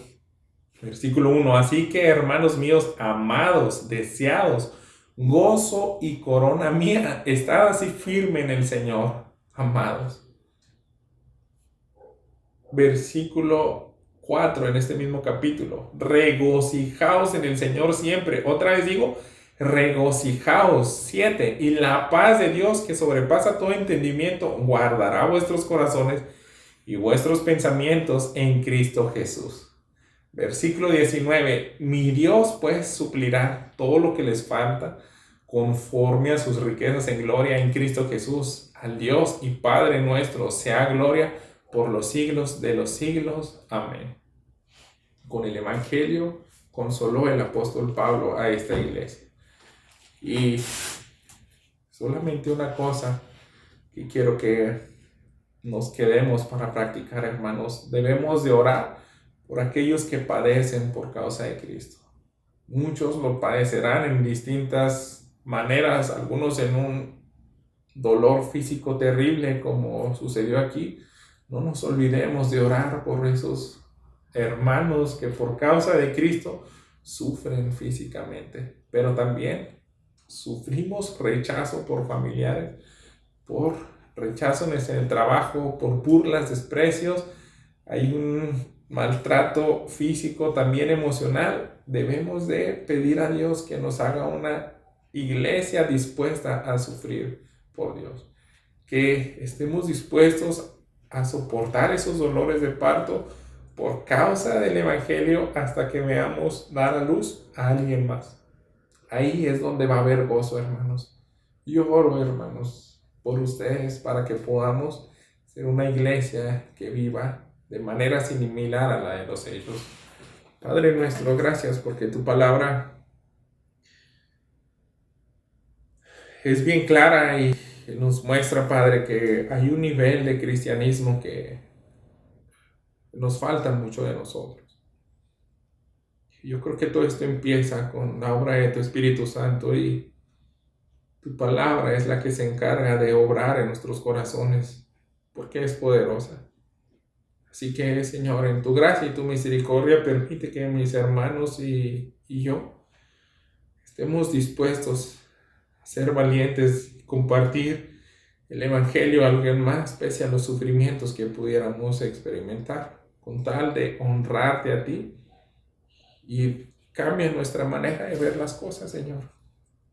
versículo 1. Así que, hermanos míos, amados, deseados, gozo y corona mía, estad así firme en el Señor, amados. Versículo 4 en este mismo capítulo. Regocijaos en el Señor siempre. Otra vez digo, regocijaos. 7. Y la paz de Dios, que sobrepasa todo entendimiento, guardará vuestros corazones y vuestros pensamientos en Cristo Jesús. Versículo 19. Mi Dios pues suplirá todo lo que les falta conforme a sus riquezas en gloria en Cristo Jesús. Al Dios y Padre nuestro sea gloria por los siglos de los siglos. Amén. Con el Evangelio consoló el apóstol Pablo a esta iglesia. Y solamente una cosa que quiero que nos quedemos para practicar, hermanos. Debemos de orar por aquellos que padecen por causa de Cristo. Muchos lo padecerán en distintas maneras, algunos en un dolor físico terrible como sucedió aquí. No nos olvidemos de orar por esos hermanos que por causa de Cristo sufren físicamente, pero también sufrimos rechazo por familiares, por rechazo en el trabajo, por burlas, desprecios. Hay un maltrato físico, también emocional. Debemos de pedir a Dios que nos haga una iglesia dispuesta a sufrir por Dios, que estemos dispuestos a soportar esos dolores de parto por causa del Evangelio hasta que veamos dar a luz a alguien más. Ahí es donde va a haber gozo, hermanos. Yo oro, hermanos, por ustedes para que podamos ser una iglesia que viva de manera similar a la de los hechos. Padre nuestro, gracias porque tu palabra es bien clara y nos muestra, Padre, que hay un nivel de cristianismo que nos falta mucho de nosotros. Yo creo que todo esto empieza con la obra de tu Espíritu Santo y tu palabra es la que se encarga de obrar en nuestros corazones, porque es poderosa. Así que, Señor, en tu gracia y tu misericordia, permite que mis hermanos y yo estemos dispuestos a ser valientes y compartir el Evangelio a alguien más, pese a los sufrimientos que pudiéramos experimentar, con tal de honrarte a ti. Y cambia nuestra manera de ver las cosas, Señor.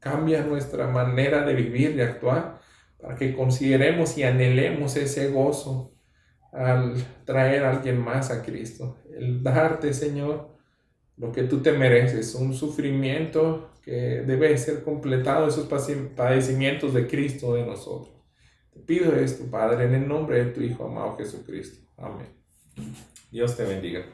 Cambia nuestra manera de vivir, de actuar, para que consideremos y anhelemos ese gozo al traer a alguien más a Cristo. El darte, Señor, lo que tú te mereces, un sufrimiento que debe ser completado, esos padecimientos de Cristo de nosotros. Te pido esto, Padre, en el nombre de tu Hijo amado Jesucristo. Amén. Dios te bendiga.